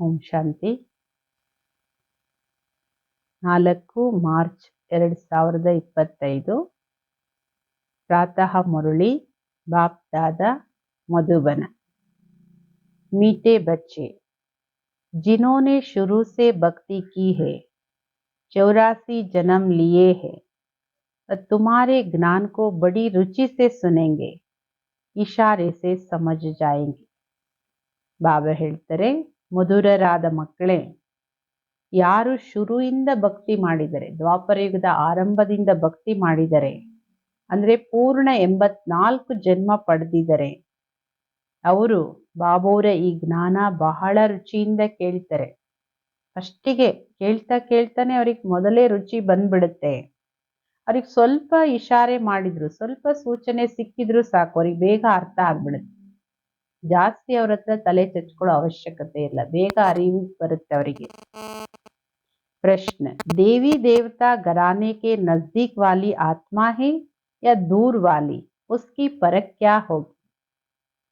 ಓಂ ಶಾಂತಿ 4 March 2025 प्रातः मुरली बाप दादा मधुबन। मीठे बच्चे, जिन्होंने शुरू से भक्ति की है, 84 जन्म लिए हैं, तुम्हारे ज्ञान को बड़ी रुचि से सुनेंगे, इशारे से समझ जाएंगे। ಬಾಬಾ ಹೇಳ್ತಾರೆ, ಮಧುರರಾದ ಮಕ್ಕಳೇ, ಯಾರು ಶುರುವಿಂದ ಭಕ್ತಿ ಮಾಡಿದರೆ, ದ್ವಾಪರ ಯುಗದ ಆರಂಭದಿಂದ ಭಕ್ತಿ ಮಾಡಿದರೆ, ಅಂದ್ರೆ ಪೂರ್ಣ 84 ಜನ್ಮ ಪಡೆದಿದ್ದಾರೆ, ಅವರು ಬಾಬೋರ ಈ ಜ್ಞಾನ ಬಹಳ ರುಚಿಯಿಂದ ಕೇಳ್ತಾರೆ. ಫಸ್ಟಿಗೆ ಕೇಳ್ತಾನೆ ಅವ್ರಿಗೆ ಮೊದಲೇ ರುಚಿ ಬಂದ್ಬಿಡುತ್ತೆ. ಅವ್ರಿಗೆ ಸ್ವಲ್ಪ ಇಶಾರೆ ಮಾಡಿದ್ರು, ಸ್ವಲ್ಪ ಸೂಚನೆ ಸಿಕ್ಕಿದ್ರು ಸಾಕು, ಅವ್ರಿಗೆ ಬೇಗ ಅರ್ಥ ಆಗ್ಬಿಡುತ್ತೆ. ಜಾಸ್ತಿ ಅವ್ರ ಹತ್ರ ತಲೆ ಚಚ್ಕೊಳ್ಳೋ ಅವಶ್ಯಕತೆ ಇಲ್ಲ, ಬೇಗ ಅರಿವು ಬರುತ್ತೆ ಅವರಿಗೆ. प्रश्न, देवी देवता घराने के नजदीक वाली आत्मा है या दूर वाली, उसकी परख क्या होगी?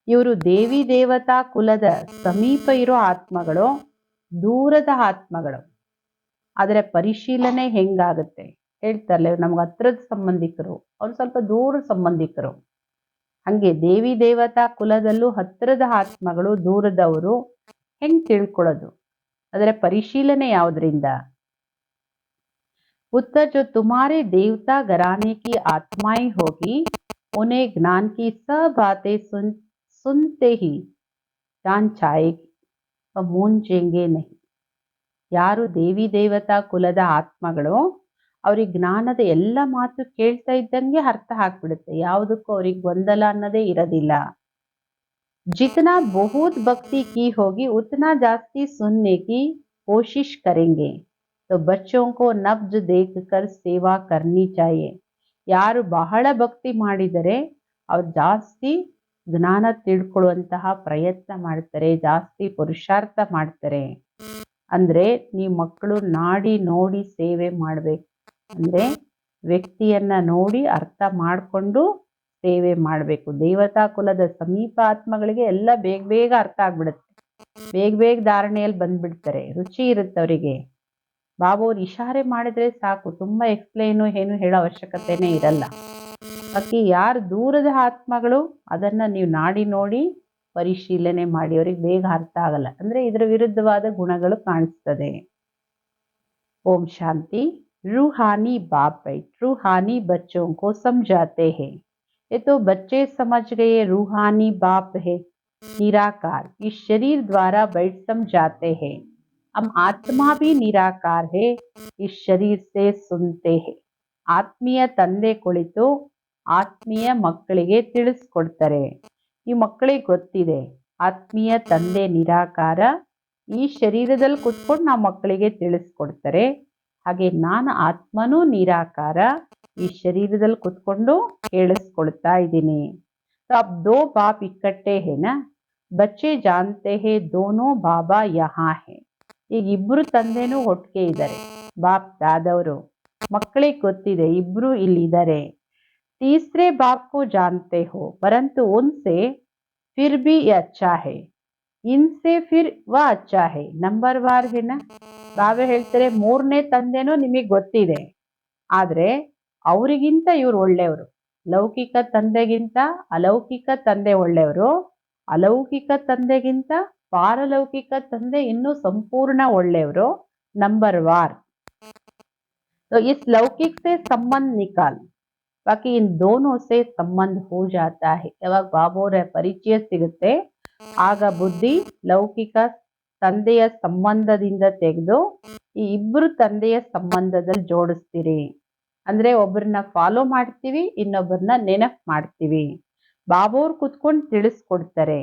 ಇವರು ದೇವಿ ದೇವತಾ ಕುಲದ ಸಮೀಪ ಇರೋ ಆತ್ಮಗಳು, ದೂರದ ಆತ್ಮಗಳು, ಅದರ ಪರಿಶೀಲನೆ ಹೆಂಗಾಗುತ್ತೆ ಹೇಳ್ತಾರಲ್ಲ. ನಮ್ಗೆ ಹತ್ರದ ಸಂಬಂಧಿಕರು, ಅವ್ರು ಸ್ವಲ್ಪ ದೂರ ಸಂಬಂಧಿಕರು. ಹಂಗೆ ದೇವಿ ದೇವತಾ ಕುಲದಲ್ಲೂ ಹತ್ತಿರದ ಆತ್ಮಗಳು, ದೂರದವರು, ಹೆಂಗ್ ತಿಳ್ಕೊಳ್ಳೋದು? ಅದರ ಪರಿಶೀಲನೆ ಯಾವುದರಿಂದ? उत्तर, जो तुम्हारे देवता घराने की आत्माएं होगी, उन्हें ज्ञान की सब बातें सुनते ही जान जाएगी, मूंझेंगे नहीं. ಯಾರು ದೇವಿ ದೇವತಾ ಕುಲದ ಆತ್ಮಗಳು, ಅವ್ರಿಗೆ ಜ್ಞಾನದ ಎಲ್ಲ ಮಾತು ಕೇಳ್ತಾ ಇದ್ದಂಗೆ ಅರ್ಥ ಆಗ್ಬಿಡುತ್ತೆ, ಯಾವುದಕ್ಕೂ ಅವ್ರಿಗೆ ಗೊಂದಲ ಅನ್ನೋದೇ ಇರೋದಿಲ್ಲ. जितना बहुत भक्ति की होगी उतना जास्ती सुनने की कोशिश करेंगे, तो बच्चों को नब्ज देखकर सेवा करनी चाहिए. ಯಾರು ಬಹಳ ಭಕ್ತಿ ಮಾಡಿದರೆ ಅವ್ರು ಜಾಸ್ತಿ ಜ್ಞಾನ ತಿಳ್ಕೊಳ್ಳುವಂತಹ ಪ್ರಯತ್ನ ಮಾಡ್ತಾರೆ, ಜಾಸ್ತಿ ಪುರುಷಾರ್ಥ ಮಾಡ್ತಾರೆ. ಅಂದ್ರೆ ನೀವು ಮಕ್ಕಳು ನಾಡಿ ನೋಡಿ ಸೇವೆ ಮಾಡ್ಬೇಕು. ಅಂದ್ರೆ ವ್ಯಕ್ತಿಯನ್ನ ನೋಡಿ ಅರ್ಥ ಮಾಡಿಕೊಂಡು ಸೇವೆ ಮಾಡಬೇಕು. ದೇವತಾ ಕುಲದ ಸಮೀಪ ಆತ್ಮಗಳಿಗೆ ಎಲ್ಲ ಬೇಗ ಅರ್ಥ ಆಗ್ಬಿಡುತ್ತೆ, ಬೇಗ ಧಾರಣೆಯಲ್ಲಿ ಬಂದ್ಬಿಡ್ತಾರೆ, ರುಚಿ ಇರುತ್ತೆ ಅವರಿಗೆ. ಬಾಬೋರು ಇಶಾರೆ ಮಾಡಿದ್ರೆ ಸಾಕು, ತುಂಬಾ ಎಕ್ಸ್ಪ್ಲೈನು ಏನು ಹೇಳೋ ಅವಶ್ಯಕತೆನೇ ಇರಲ್ಲ. ಬಾಕಿ ಯಾರು ದೂರದ ಆತ್ಮಗಳು, ಅದನ್ನ ನೀವು ನಾಡಿ ನೋಡಿ ಪರಿಶೀಲನೆ ಮಾಡಿ, ಅವ್ರಿಗೆ ಬೇಗ ಅರ್ಥ ಆಗಲ್ಲ, ಅಂದ್ರೆ ಇದರ ವಿರುದ್ಧವಾದ ಗುಣಗಳು ಕಾಣಿಸ್ತದೆ. ಓಂ ಶಾಂತಿ. रूहानी बाप बैठ रूहानी बच्चों को समझाते हैं. ये तो बच्चे समझ गए, रूहानी बाप है निराकार, इस शरीर द्वारा बैठ समझाते हैं. हम आत्मा भी निराकार है, इस शरीर से सुनते हैं. ಆತ್ಮೀಯ ತಂದೆ ಕುಳಿತು ಆತ್ಮೀಯ ಮಕ್ಕಳಿಗೆ ತಿಳಿಸ್ಕೊಡ್ತಾರೆ. ಈ ಮಕ್ಕಳಿಗೆ ಗೊತ್ತಿದೆ, ಆತ್ಮೀಯ ತಂದೆ ನಿರಾಕಾರ, ಈ ಶರೀರದಲ್ಲಿ ಕುತ್ಕೊಂಡು ನಾವು ಮಕ್ಕಳಿಗೆ ತಿಳಿಸ್ಕೊಡ್ತಾರೆ. ಹಾಗೆ ನಾನು ಆತ್ಮನೂ ನಿರಾಕಾರ, ಈ ಶರೀರದಲ್ಲಿ ಕುತ್ಕೊಂಡು ಕೇಳಿಸ್ಕೊಳ್ತಾ ಇದ್ದೀನಿ. अब दो बाप इकट्ठे है ना, बच्चे जानते हैं दोनों बाबा यहाँ है. ಈಗ ಇಬ್ರು ತಂದೆನೂ ಒಟ್ಟಿಗೆ ಇದ್ದಾರೆ, ಬಾಪ್ ದಾದವರು. ಮಕ್ಕಳಿಗೆ ಗೊತ್ತಿದೆ ಇಬ್ರು ಇಲ್ಲಿದ್ದಾರೆ. तीसरे बाप को जानते हो, परंतु उनसे फिर भी ये अच्छा है, इनसे फिर वह अच्छा है, ನಂಬರ್ ವಾರ್ ಹೇನ. ಬಾಬಾ ಹೇಳ್ತಾರೆ, ಮೂರನೇ ತಂದೆನೂ ನಿಮಗೆ ಗೊತ್ತಿದೆ, ಆದ್ರೆ ಅವರಿಗಿಂತ ಇವ್ರು ಒಳ್ಳೆಯವರು. ಲೌಕಿಕ ತಂದೆಗಿಂತ ಅಲೌಕಿಕ ತಂದೆ ಒಳ್ಳೆಯವರು, ಅಲೌಕಿಕ ತಂದೆಗಿಂತ ಪಾರಲೌಕಿಕ ತಂದೆ ಇನ್ನೂ ಸಂಪೂರ್ಣ ಒಳ್ಳೆಯವರು, ನಂಬರ್ ವಾರ್. तो इस लौकिक से संबंध निकाल, बाकी इन दोनों से संबंध हो जाता है. ಯಾವಾಗ ಬಾಬೋರ ಪರಿಚಯ ಸಿಗುತ್ತೆ, ಆಗ ಬುದ್ಧಿ ಲೌಕಿಕ ತಂದೆಯ ಸಂಬಂಧದಿಂದ ತೆಗೆದು ಈ ಇಬ್ರು ತಂದೆಯ ಸಂಬಂಧದಲ್ಲಿ ಜೋಡಿಸ್ತೀರಿ. ಅಂದ್ರೆ ಒಬ್ಬರನ್ನ ಫಾಲೋ ಮಾಡ್ತೀವಿ, ಇನ್ನೊಬ್ಬರನ್ನ ನೆನಪು ಮಾಡ್ತೀವಿ. ಬಾಬೋರ್ ಕುತ್ಕೊಂಡು ತಿಳಿಸ್ಕೊಡ್ತಾರೆ.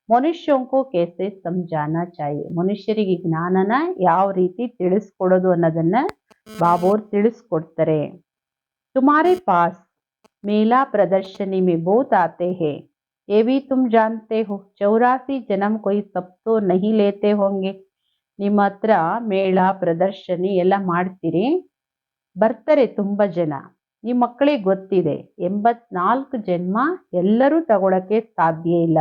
ಮನುಷ್ಯಂಕೋ ಕೇಸೆ ಸಮಜಾನಾ ಚಾಹಿಯೆ, ಮನುಷ್ಯರಿಗೆ ಜ್ಞಾನನ ಯಾವ ರೀತಿ ತಿಳಿಸ್ಕೊಡೋದು ಅನ್ನೋದನ್ನ ಬಾಬೋರ್ ತಿಳಿಸ್ಕೊಡ್ತಾರೆ. ತುಮಾರೆ ಪಾಸ್ ಮೇಲಾ ಪ್ರದರ್ಶನಿ में बहुत आते हैं, ये भी तुम जानते हो. 84 जन्म कोई सब तो नहीं लेते होंगे. ನಿಮ್ಮ ಹತ್ರ ಮೇಳ ಪ್ರದರ್ಶನಿ ಎಲ್ಲ ಮಾಡ್ತೀರಿ, ಬರ್ತಾರೆ ತುಂಬಾ ಜನ. ಈ ಮಕ್ಕಳಿಗೆ ಗೊತ್ತಿದೆ 84 ಜನ್ಮ ಎಲ್ಲರೂ ತಗೊಳಕ್ಕೆ ಸಾಧ್ಯ ಇಲ್ಲ.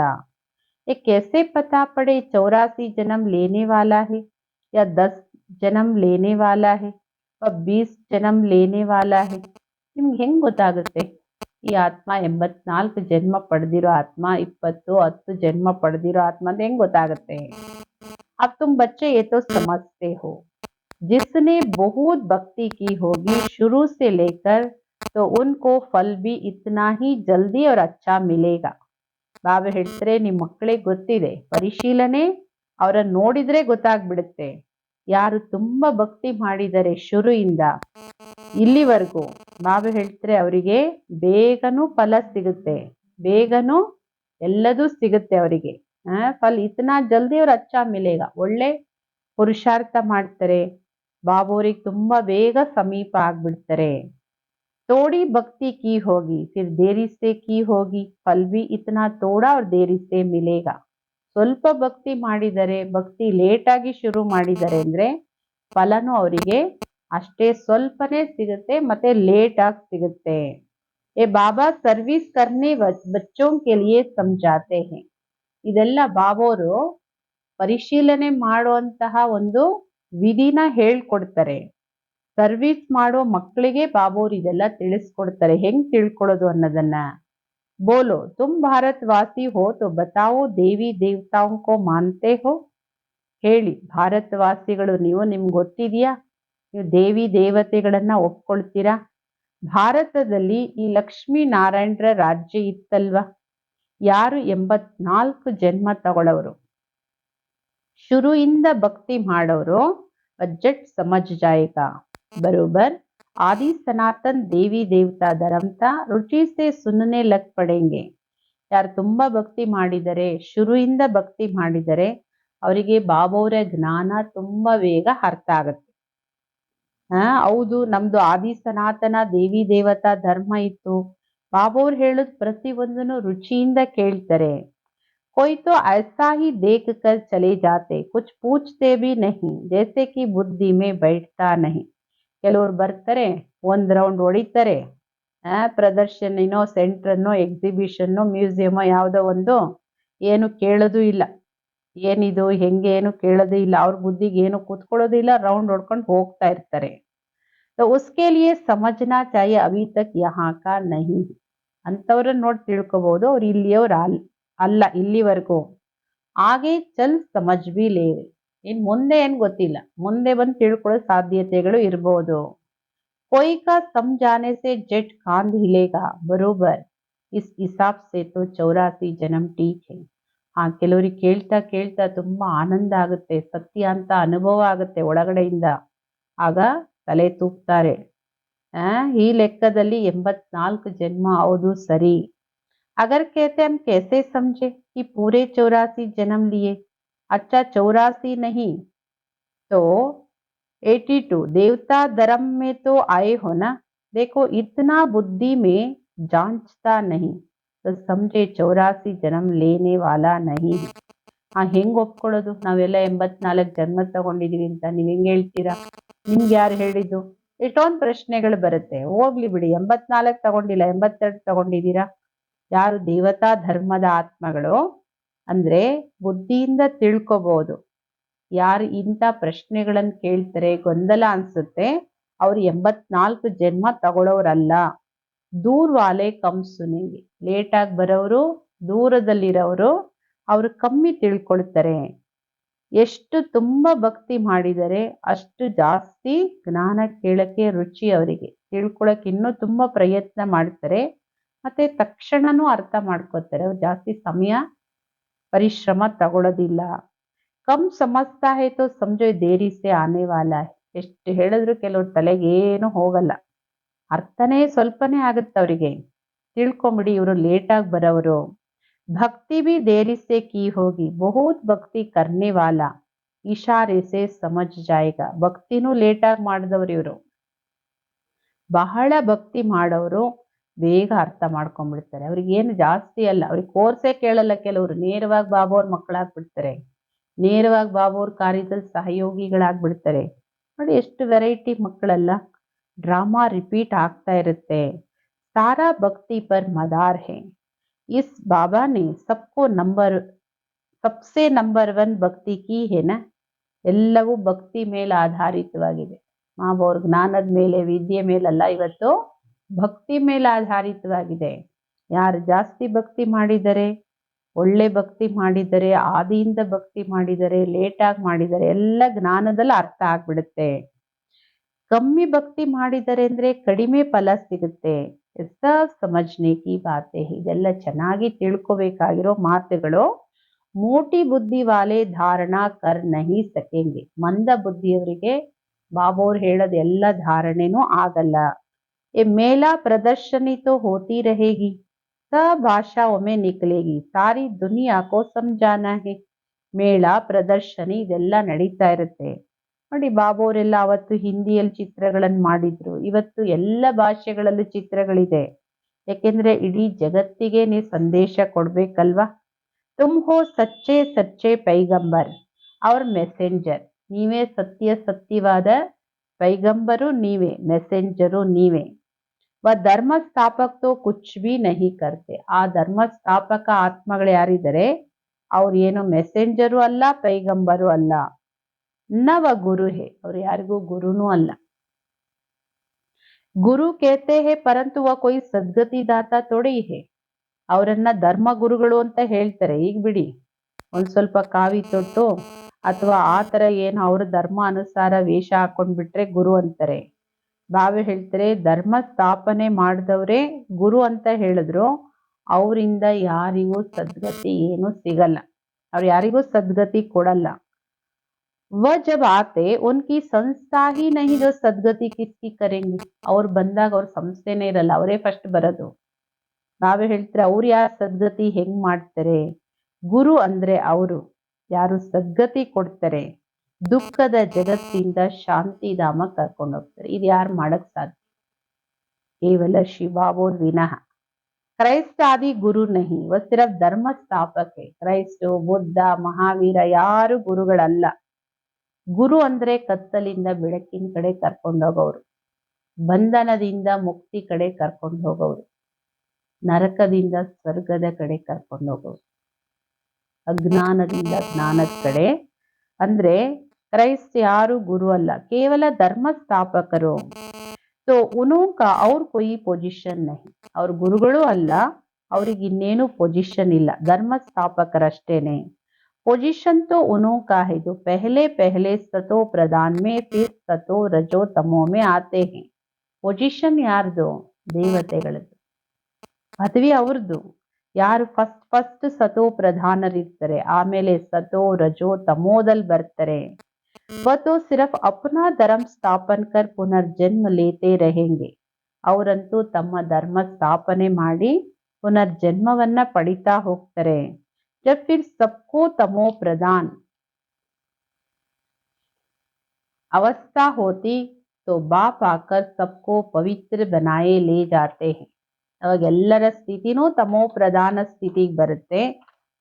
ये कैसे पता पड़े 84 जन्म लेने वाला है या 10 जन्म लेने वाला है व 20 ಜನ್ಮ लेने वाला है ನಿಮ್ಗೆ ಹೆಂಗ್ ಗೊತ್ತಾಗುತ್ತೆ ಈ ಆತ್ಮ 84 ಜನ್ಮ ಪಡೆದಿರೋ ಆತ್ಮ 10 ಜನ್ಮ ಪಡೆದಿರೋ ಆತ್ಮ ಅಂತ ಹೆಂಗ್ ಗೊತ್ತಾಗುತ್ತೆ अब तुम बच्चे ये तो समझते हो जिसने बहुत भक्ति की होगी शुरू से लेकर तो उनको फल भी इतना ही जल्दी और अच्छा मिलेगा ಬಾಬಾ ಹೇಳ್ತಾರೆ ನಿಮ್ಮ ಮಕ್ಕಳಿಗೆ ಗೊತ್ತಿದೆ ಪರಿಶೀಲನೆ ಅವರನ್ನು ನೋಡಿದ್ರೆ ಗೊತ್ತಾಗ್ಬಿಡುತ್ತೆ ಯಾರು ತುಂಬಾ ಭಕ್ತಿ ಮಾಡಿದರೆ ಶುರುವಿಂದ ಇಲ್ಲಿವರೆಗೂ ಬಾಬಾ ಹೇಳ್ತಾರೆ ಅವರಿಗೆ ಬೇಗನೂ ಫಲ ಸಿಗುತ್ತೆ ಬೇಗನೂ ಎಲ್ಲದೂ ಸಿಗುತ್ತೆ ಅವರಿಗೆ ಫಲ ಇತನಾ ಜಲ್ದಿ ಅವ್ರು ಅಚ್ಚಾ ಮಿಲೇಗ ಒಳ್ಳೆ ಪುರುಷಾರ್ಥ ಮಾಡ್ತಾರೆ ಬಾಬೋರಿಗೆ ತುಂಬಾ ಬೇಗ ಸಮೀಪ ಆಗ್ಬಿಡ್ತಾರೆ थोड़ी भक्ति की होगी फिर देरी से की होगी फल भी इतना थोड़ा और देरी से मिलेगा ಸ್ವಲ್ಪ ಭಕ್ತಿ ಮಾಡಿದರೆ ಭಕ್ತಿ ಲೇಟ್ ಆಗಿ ಶುರು ಮಾಡಿದರೆ ಅಂದ್ರೆ ಫಲನು ಅವರಿಗೆ ಅಷ್ಟೇ ಸ್ವಲ್ಪನೇ ಸಿಗುತ್ತೆ ಮತ್ತೆ ಲೇಟ್ ಆಗಿ ಸಿಗುತ್ತೆ ये बाबा सर्विस करने बच्चों के लिए समझाते हैं ಇದೆಲ್ಲ ಬಾಬೋರು ಪರಿಶೀಲನೆ ಮಾಡುವಂತಹ ಒಂದು ವಿಧಿನ ಹೇಳ್ಕೊಡ್ತಾರೆ ಸರ್ವಿಸ್ ಮಾಡೋ ಮಕ್ಕಳಿಗೆ ಬಾಬೋರು ಇದೆಲ್ಲ ತಿಳಿಸ್ಕೊಡ್ತಾರೆ ಹೆಂಗ್ ತಿಳ್ಕೊಳ್ಳೋದು ಅನ್ನೋದನ್ನ बोलो तुम भारतवासी हो तो बताओ देवी देवताओं को मानते हो ಹೇಳಿ ಭಾರತವಾಸಿಗಳು ನೀವು ನಿಮ್ಗೆ ಗೊತ್ತಿದೆಯಾ ನೀವು ದೇವಿ ದೇವತೆಗಳನ್ನ ಒಪ್ಕೊಳ್ತೀರಾ ಭಾರತದಲ್ಲಿ ಈ ಲಕ್ಷ್ಮೀ ನಾರಾಯಣರ ರಾಜ್ಯ ಇತ್ತಲ್ವಾ ಯಾರು 84 ಜನ್ಮ ತಗೊಳ್ಳೋರು ಶುರುವಿಂದ ಭಕ್ತಿ ಮಾಡೋರು ಬಜೆಟ್ ಸಮझ जाएगा बरोबर आदि सनातन देवी देवता धर्म था रुचि से सुनने लग पड़ेंगे ಯಾರು ತುಂಬಾ ಭಕ್ತಿ ಮಾಡಿದರೆ ಶುರುವಿಂದ ಭಕ್ತಿ ಮಾಡಿದರೆ ಅವರಿಗೆ ಬಾಬೋರ ಜ್ಞಾನ ತುಂಬಾ ಬೇಗ ಅರ್ಥ ಆಗುತ್ತೆ ಹೌದು ನಮ್ದು ಆದಿ ಸನಾತನ ದೇವಿ ದೇವತಾ ಧರ್ಮ ಇತ್ತು ಬಾಬೋರ್ ಹೇಳೋದು ಪ್ರತಿಯೊಂದನ್ನು ರುಚಿಯಿಂದ ಕೇಳ್ತಾರೆ कोई तो ऐसा ही देख कर चले जाते कुछ पूछते भी नहीं जैसे कि बुद्धि में बैठता नहीं ಕೆಲವರು ಬರ್ತಾರೆ ಒಂದ್ ರೌಂಡ್ ಹೊಡಿತಾರೆ ಪ್ರದರ್ಶನನೋ ಸೆಂಟ್ರನ್ನೋ ಎಕ್ಸಿಬಿಷನ್ನೋ ಮ್ಯೂಸಿಯಮೋ ಯಾವುದೋ ಒಂದು ಏನು ಕೇಳೋದು ಇಲ್ಲ ಏನಿದು ಹೆಂಗೆ ಏನು ಕೇಳೋದು ಇಲ್ಲ ಅವ್ರ ಬುದ್ಧಿಗೆ ಏನು ಕೂತ್ಕೊಳ್ಳೋದು ಇಲ್ಲ ರೌಂಡ್ ಹೊಡ್ಕೊಂಡು ಹೋಗ್ತಾ ಇರ್ತಾರೆ तो उसके लिए समझना चाहिए अभी तक यहाँ का नहीं ಅಂತವ್ರನ್ನ ನೋಡಿ ತಿಳ್ಕೊಬಹುದು ಅವ್ರು ಇಲ್ಲಿಯವ್ರು ಅಲ್ಲ ಇಲ್ಲಿವರೆಗೂ ಹಾಗೆ ಚಲ್ ಸಮಜ್ ಬಿ ಲೇ ಇನ್ ಮುಂದೆ ಏನ್ ಗೊತ್ತಿಲ್ಲ ಮುಂದೆ ಬಂದು ತಿಳ್ಕೊಳ್ಳೋ ಸಾಧ್ಯತೆಗಳು ಇರಬಹುದು कोई का समझाने से जेट कांध हिलेगा बरोबर इस हिसाब से तो 84 जन्म ठीक है ಕೆಲವರಿಗೆ ಕೇಳ್ತಾ ಕೇಳ್ತಾ ತುಂಬಾ ಆನಂದ ಆಗುತ್ತೆ ಸತ್ಯ ಅಂತ ಅನುಭವ ಆಗುತ್ತೆ ಒಳಗಡೆಯಿಂದ ಆಗ ತಲೆ ತೂಗ್ತಾರೆ ಈ ಲೆಕ್ಕದಲ್ಲಿ 84 ಜನ್ಮ ಹೌದು ಸರಿ अगर कहते हम कैसे समझे कि पूरे 84 जन्म लिए अच्छा 84 नहीं तो 82 देवता धर्म में तो आए हो ना देखो इतना बुद्धि में जांचता नहीं तो समझे 84 जन्म लेने वाला नहीं ಹೆಂಗ್ ಒಪ್ಕೊಳ್ಳೋದು ನಾವೆಲ್ಲ 84 ಜನ್ಮ ತಗೊಂಡಿದೀವಿ ಅಂತ ನೀವ್ ಹೆಂಗ್ ಹೇಳ್ತೀರಾ ನಿಮ್ಗೆ ಯಾರು ಹೇಳಿದ್ದು ಇಷ್ಟೊಂದು ಪ್ರಶ್ನೆಗಳು ಬರುತ್ತೆ ಹೋಗ್ಲಿ ಬಿಡಿ 84 ತಗೊಂಡಿಲ್ಲ 82 ತಗೊಂಡಿದ್ದೀರಾ ಯಾರು ದೇವತಾ ಧರ್ಮದ ಆತ್ಮಗಳು ಅಂದ್ರೆ ಬುದ್ಧಿಯಿಂದ ತಿಳ್ಕೋಬಹುದು ಯಾರು ಇಂಥ ಪ್ರಶ್ನೆಗಳನ್ನು ಕೇಳ್ತಾರೆ ಗೊಂದಲ ಅನ್ಸುತ್ತೆ ಅವ್ರು 84 ಜನ್ಮ ತಗೊಳ್ಳೋರಲ್ಲ ದೂರ್ ವಾಲೆ ಕಮ್ ಸುನೇಂಗೆ ಲೇಟ್ ಆಗಿ ಬರೋರು ದೂರದಲ್ಲಿರೋರು ಅವರು ಕಮ್ಮಿ ತಿಳ್ಕೊಳ್ತಾರೆ ಎಷ್ಟು ತುಂಬಾ ಭಕ್ತಿ ಮಾಡಿದರೆ ಅಷ್ಟು ಜಾಸ್ತಿ ಜ್ಞಾನ ಕೇಳಕ್ಕೆ ರುಚಿ ಅವರಿಗೆ ತಿಳ್ಕೊಳಕ್ಕೆ ಇನ್ನೂ ತುಂಬಾ ಪ್ರಯತ್ನ ಮಾಡ್ತಾರೆ ಮತ್ತೆ ತಕ್ಷಣನೂ ಅರ್ಥ ಮಾಡ್ಕೋತಾರೆ ಅವ್ರು ಜಾಸ್ತಿ ಸಮಯ ಪರಿಶ್ರಮ ತಗೊಳ್ಳೋದಿಲ್ಲ ಕಮ್ ಸಮಜ್ತಾ ಹೈ ತೋ ಸಮಜೋ ದೇರಿ ಸೆ ಆನೆ ವಾಲಾ ಹೈ ಎಷ್ಟು ಹೇಳಿದ್ರು ಕೆಲವ್ರ ತಲೆಗೆ ಏನು ಹೋಗಲ್ಲ ಅರ್ಥನೇ ಸ್ವಲ್ಪನೇ ಆಗುತ್ತೆ ಅವರಿಗೆ ತಿಳ್ಕೊಂಬಿಡಿ ಇವರು ಲೇಟಾಗಿ ಬರೋರು ಭಕ್ತಿ भी देरी से की होगी बहुत भक्ति करने वाला इशारे से समझ जाएगा ಭಕ್ತಿನೂ ಲೇಟಾಗಿ ಮಾಡಿದವರು ಇವರು ಬಹಳ ಭಕ್ತಿ ಮಾಡೋರು ಬೇಗ ಅರ್ಥ ಮಾಡ್ಕೊಂಡ್ಬಿಡ್ತಾರೆ ಅವ್ರಿಗೆ ಏನು ಜಾಸ್ತಿ ಅಲ್ಲ ಅವ್ರಿಗೆ ಕೋರ್ಸೇ ಕೇಳಲ್ಲ ಕೆಲವರು ನೇರವಾಗಿ ಬಾಬೋರ್ ಮಕ್ಕಳಾಗ್ಬಿಡ್ತಾರೆ ನೇರವಾಗಿ ಬಾಬೋರ್ ಕಾರ್ಯದಲ್ಲಿ ಸಹಯೋಗಿಗಳಾಗ್ಬಿಡ್ತಾರೆ ನೋಡಿ ಎಷ್ಟು ವೆರೈಟಿ ಮಕ್ಕಳಲ್ಲ ಡ್ರಾಮಾ ರಿಪೀಟ್ ಆಗ್ತಾ ಇರುತ್ತೆ ಸಾರಾ ಭಕ್ತಿ ಪರ್ ಮದಾರ್ ಹೇ इस बाबा ने सबको नंबर सबसे नंबर 1 ಭಕ್ತಿ ಕೀ ಹೇನ. ಎಲ್ಲವೂ ಭಕ್ತಿ ಮೇಲೆ ಆಧಾರಿತವಾಗಿದೆ. ನಾವು ಅವ್ರ ಜ್ಞಾನದ ಮೇಲೆ, ವಿದ್ಯೆ ಮೇಲಲ್ಲ, ಇವತ್ತು ಭಕ್ತಿ ಮೇಲೆ ಆಧಾರಿತವಾಗಿದೆ. ಯಾರು ಜಾಸ್ತಿ ಭಕ್ತಿ ಮಾಡಿದರೆ, ಒಳ್ಳೆ ಭಕ್ತಿ ಮಾಡಿದರೆ, ಆದಿಯಿಂದ ಭಕ್ತಿ ಮಾಡಿದರೆ, ಲೇಟಾಗಿ ಮಾಡಿದರೆ, ಎಲ್ಲ ಜ್ಞಾನದಲ್ಲಿ ಅರ್ಥ ಆಗ್ಬಿಡುತ್ತೆ. ಕಮ್ಮಿ ಭಕ್ತಿ ಮಾಡಿದರೆ ಅಂದ್ರೆ ಕಡಿಮೆ ಫಲ ಸಿಗುತ್ತೆ. ಸಬ್ ಸಮಜ್ನೆ ಕಿ ಬಾತೆ ಹೈ. ಇದೆಲ್ಲ ಚೆನ್ನಾಗಿ ತಿಳ್ಕೋಬೇಕಾಗಿರೋ ಮಾತುಗಳು. ಮೋಟಿ ಬುದ್ಧಿ ವಾಲೆ ಧಾರಣ ಕರ್ ನಹಿ ಸಕೆಂಗೆ. ಮಂದ ಬುದ್ಧಿಯವರಿಗೆ ಬಾಬೋರ್ ಹೇಳೋದು ಎಲ್ಲ ಧಾರಣೆನೂ ಆಗಲ್ಲ. ये मेला प्रदर्शनी तो होती रहेगी, सब भाषाओं में निकलेगी, सारी दुनिया को समझाना है. ಮೇಳ ಪ್ರದರ್ಶನಿ ಇದೆಲ್ಲ ನಡೀತಾ ಇರುತ್ತೆ ನೋಡಿ. ಬಾಬೋರೆಲ್ಲ ಅವತ್ತು ಹಿಂದಿಯಲ್ಲಿ ಚಿತ್ರಗಳನ್ನು ಮಾಡಿದ್ರು, ಇವತ್ತು ಎಲ್ಲ ಭಾಷೆಗಳಲ್ಲೂ ಚಿತ್ರಗಳಿದೆ. ಯಾಕೆಂದ್ರೆ ಇಡೀ ಜಗತ್ತಿಗೆ ನೀವು ಸಂದೇಶ ಕೊಡ್ಬೇಕಲ್ವಾ. ತುಮ್ ಹೋ ಸಚ್ಚೆ ಸಚ್ಚೆ ಪೈಗಂಬರ್ ಅವ್ರ ಮೆಸೆಂಜರ್. ನೀವೇ ಸತ್ಯವಾದ ಪೈಗಂಬರು ನೀವೇ, ಮೆಸೆಂಜರು ನೀವೇ. ವ ಧರ್ಮ ಸ್ಥಾಪಕ ತೋ ಕುಚ್ ಬಿ ನಹಿ ಕರ್ತೆ. ಆ ಧರ್ಮ ಸ್ಥಾಪಕ ಆತ್ಮಗಳು ಯಾರಿದ್ದಾರೆ, ಅವ್ರು ಏನು ಮೆಸೆಂಜರು ಅಲ್ಲ, ಪೈಗಂಬರು ಅಲ್ಲ. ನವ ಗುರು ಹೇ, ಅವ್ರು ಯಾರಿಗೂ ಗುರುನೂ ಅಲ್ಲ. ಗುರು ಕೇತೆ ಹೇ ಪರಂತು ವ ಕೊಯ್ ಸದ್ಗತಿ ದಾತ ತೊಡಿ ಹೇ. ಅವರನ್ನ ಧರ್ಮ ಗುರುಗಳು ಅಂತ ಹೇಳ್ತಾರೆ. ಈಗ ಬಿಡಿ, ಒಂದ್ ಸ್ವಲ್ಪ ಕಾವಿ ತೊಟ್ಟು ಅಥವಾ ಆ ತರ ಏನು ಅವ್ರ ಧರ್ಮ ಅನುಸಾರ ವೇಷ ಹಾಕೊಂಡ್ಬಿಟ್ರೆ ಗುರು ಅಂತಾರೆ. ಬಾವೆ ಹೇಳ್ತಾರೆ ಧರ್ಮ ಸ್ಥಾಪನೆ ಮಾಡಿದವ್ರೆ ಗುರು ಅಂತ ಹೇಳಿದ್ರು. ಅವರಿಂದ ಯಾರಿಗೂ ಸದ್ಗತಿ ಏನು ಸಿಗಲ್ಲ, ಅವ್ರು ಯಾರಿಗೂ ಸದ್ಗತಿ ಕೊಡಲ್ಲ. ವ ಜಬ್ ಆತೆ ಉನ್ಕಿ ಸಂಸ್ಥಾ ಹಿ ನಹಿ ಜೋ ಸದ್ಗತಿ ಕಿಸ್ಕಿ ಕರೆಂಗಿ. ಅವ್ರು ಬಂದಾಗ ಅವ್ರ ಸಂಸ್ಥೆನೇ ಇರಲ್ಲ, ಅವರೇ ಫಸ್ಟ್ ಬರೋದು. ನಾವೇ ಹೇಳ್ತಾರೆ ಅವ್ರು ಯಾರು ಸದ್ಗತಿ ಹೆಂಗ್ ಮಾಡ್ತಾರೆ. ಗುರು ಅಂದ್ರೆ ಅವರು ಯಾರು ಸದ್ಗತಿ ಕೊಡ್ತಾರೆ, ದುಃಖದ ಜಗತ್ತಿಂದ ಶಾಂತಿಧಾಮ ಕರ್ಕೊಂಡು ಹೋಗ್ತಾರೆ. ಇದು ಯಾರು ಮಾಡಕ್ ಸಾಧ್ಯ? ಕೇವಲ ಶಿವಾಬೋರ್ ವಿನಃ. ಕ್ರೈಸ್ತ ಆದಿ ಗುರು ನಹಿ, ವ ಸಿರ್ಫ್ ಧರ್ಮ ಸ್ಥಾಪಕ. ಕ್ರೈಸ್ತ, ಬುದ್ಧ, ಮಹಾವೀರ ಯಾರು ಗುರುಗಳಲ್ಲ. ಗುರು ಅಂದ್ರೆ ಕತ್ತಲಿಂದ ಬೆಳಕಿನ ಕಡೆ ಕರ್ಕೊಂಡೋಗೋರು, ಬಂಧನದಿಂದ ಮುಕ್ತಿ ಕಡೆ ಕರ್ಕೊಂಡು ಹೋಗೋರು, ನರಕದಿಂದ ಸ್ವರ್ಗದ ಕಡೆ ಕರ್ಕೊಂಡು ಹೋಗೋರು, ಅಜ್ಞಾನದಿಂದ ಜ್ಞಾನದ ಕಡೆ. ಅಂದ್ರೆ ಕ್ರೈಸ್ತ ಯಾರು ಗುರು ಅಲ್ಲ, ಕೇವಲ ಧರ್ಮ ಸ್ಥಾಪಕರು. ಸೊ ಉನೋಕ ಅವ್ರ ಕೊಯಿ ಪೊಸಿಷನ್ ನಹಿ, ಅವ್ರ ಗುರುಗಳು ಅಲ್ಲ, ಅವ್ರಿಗೆ ಇನ್ನೇನು ಪೊಸಿಷನ್ ಇಲ್ಲ, ಧರ್ಮ ಸ್ಥಾಪಕರಷ್ಟೇನೆ. पोजीशन तो उनका है जो पहले पहले सतो प्रधान में फिर सतो रजो तमो में आते हैं. ಪೊಸಿಷನ್ ಯಾರ್ದು? ದೇವತೆಗಳದ್ದು. ಪದವಿ ಅವ್ರದ್ದು. ಯಾರು ಫಸ್ಟ್ ಸತೋ ಪ್ರಧಾನರಿರ್ತಾರೆ, ಆಮೇಲೆ ಸತೋ ರಜೋ ತಮೋದಲ್ಲಿ ಬರ್ತಾರೆ. ವತೋ ಸಿರ್ಫ್ ಅಪ್ನಾ ಧರ್ಮ ಸ್ಥಾಪನ್ ಕರ್ ಪುನರ್ಜನ್ಮ ಲೇತೆ रहेंगे. ಅವರಂತೂ ತಮ್ಮ ಧರ್ಮ ಸ್ಥಾಪನೆ ಮಾಡಿ ಪುನರ್ಜನ್ಮವನ್ನ ಪಡಿತಾ ಹೋಗ್ತಾರೆ. जब फिर सबको तमो प्रदान अवस्था होती तो बाप आकर सबको पवित्र बनाए ले जाते हैं. ಅವಾಗ ಎಲ್ಲರ ಸ್ಥಿತಿನೂ ತಮೋ ಪ್ರಧಾನ ಸ್ಥಿತಿಗೆ ಬರುತ್ತೆ.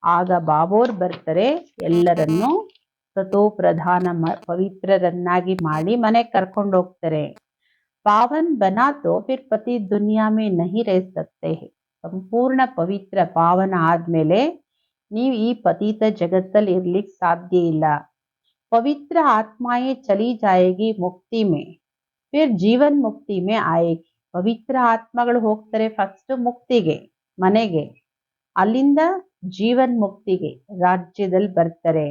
ಆಗ ಬಾಬೋರ್ ಬರ್ತಾರೆ, ಎಲ್ಲರನ್ನು ಸತೋ ಪ್ರಧಾನ ಪವಿತ್ರರನ್ನಾಗಿ ಮಾಡಿ ಮನೆಗೆ ಕರ್ಕೊಂಡು ಹೋಗ್ತಾರೆ. ಪಾವನ್ ಬನಾ ತೋ ಫಿರ್ ಪತಿ ದುನಿಯಾ ಮೇ ನಹಿ ರಹ ಸಕ್ತೆ ಹೈ. ಸಂಪೂರ್ಣ ಪವಿತ್ರ ಪಾವನ ಆದ್ಮೇಲೆ ನೀವು ಈ ಪತಿತ ಜಗತ್ತಲ್ಲಿ ಇರ್ಲಿಕ್ಕೆ ಸಾಧ್ಯ ಇಲ್ಲ. ಪವಿತ್ರ ಆತ್ಮಾಯೇ ಚಲಿ ಜಾಯೇಗಿ ಮುಕ್ತಿ ಮೇ, ಫಿರ್ ಜೀವನ್ ಮುಕ್ತಿ ಮೇ ಆಯೇಗಿ. ಪವಿತ್ರ ಆತ್ಮಗಳು ಹೋಗ್ತಾರೆ ಫಸ್ಟ್ ಮುಕ್ತಿಗೆ, ಮನೆಗೆ, ಅಲ್ಲಿಂದ ಜೀವನ್ ಮುಕ್ತಿಗೆ, ರಾಜ್ಯದಲ್ಲಿ ಬರ್ತಾರೆ.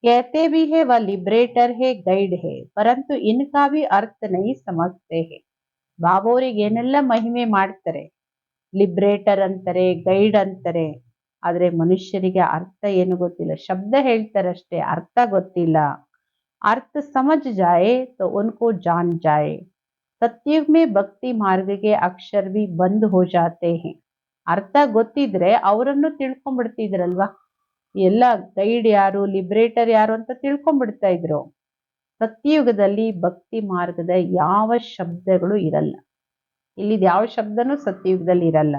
कहते भी है वह लिबरेटर है, ಗೈಡ್ है, परंतु इनका भी अर्थ नहीं समझते हैं. ಬಾಬೋರಿಗೆ ಏನೆಲ್ಲ ಮಹಿಮೆ ಮಾಡ್ತಾರೆ, ಲಿಬ್ರೇಟರ್ ಅಂತಾರೆ, ಗೈಡ್ ಅಂತಾರೆ, ಆದ್ರೆ ಮನುಷ್ಯರಿಗೆ ಅರ್ಥ ಏನು ಗೊತ್ತಿಲ್ಲ. ಶಬ್ದ ಹೇಳ್ತಾರಷ್ಟೇ, ಅರ್ಥ ಗೊತ್ತಿಲ್ಲ. अर्थ समझ जाए तो उनको जान जाए. सत्युग में भक्ति मार्ग के अक्षर भी बंद हो जाते हैं. ಅರ್ಥ ಗೊತ್ತಿದ್ರೆ ಅವರನ್ನು ತಿಳ್ಕೊಂಡ್ಬಿಡ್ತಿದ್ರಲ್ವಾ. ಎಲ್ಲ ಗೈಡ್ ಯಾರು, ಲಿಬ್ರೇಟರ್ ಯಾರು ಅಂತ ತಿಳ್ಕೊಂಡ್ಬಿಡ್ತಾ ಇದ್ರು. ಸತ್ಯಯುಗದಲ್ಲಿ ಭಕ್ತಿ ಮಾರ್ಗದ ಯಾವ ಶಬ್ದಗಳು ಇರಲ್ಲ. ಇಲ್ಲಿ ಯಾವ ಶಬ್ದನೂ ಸತ್ಯಯುಗದಲ್ಲಿ ಇರಲ್ಲ.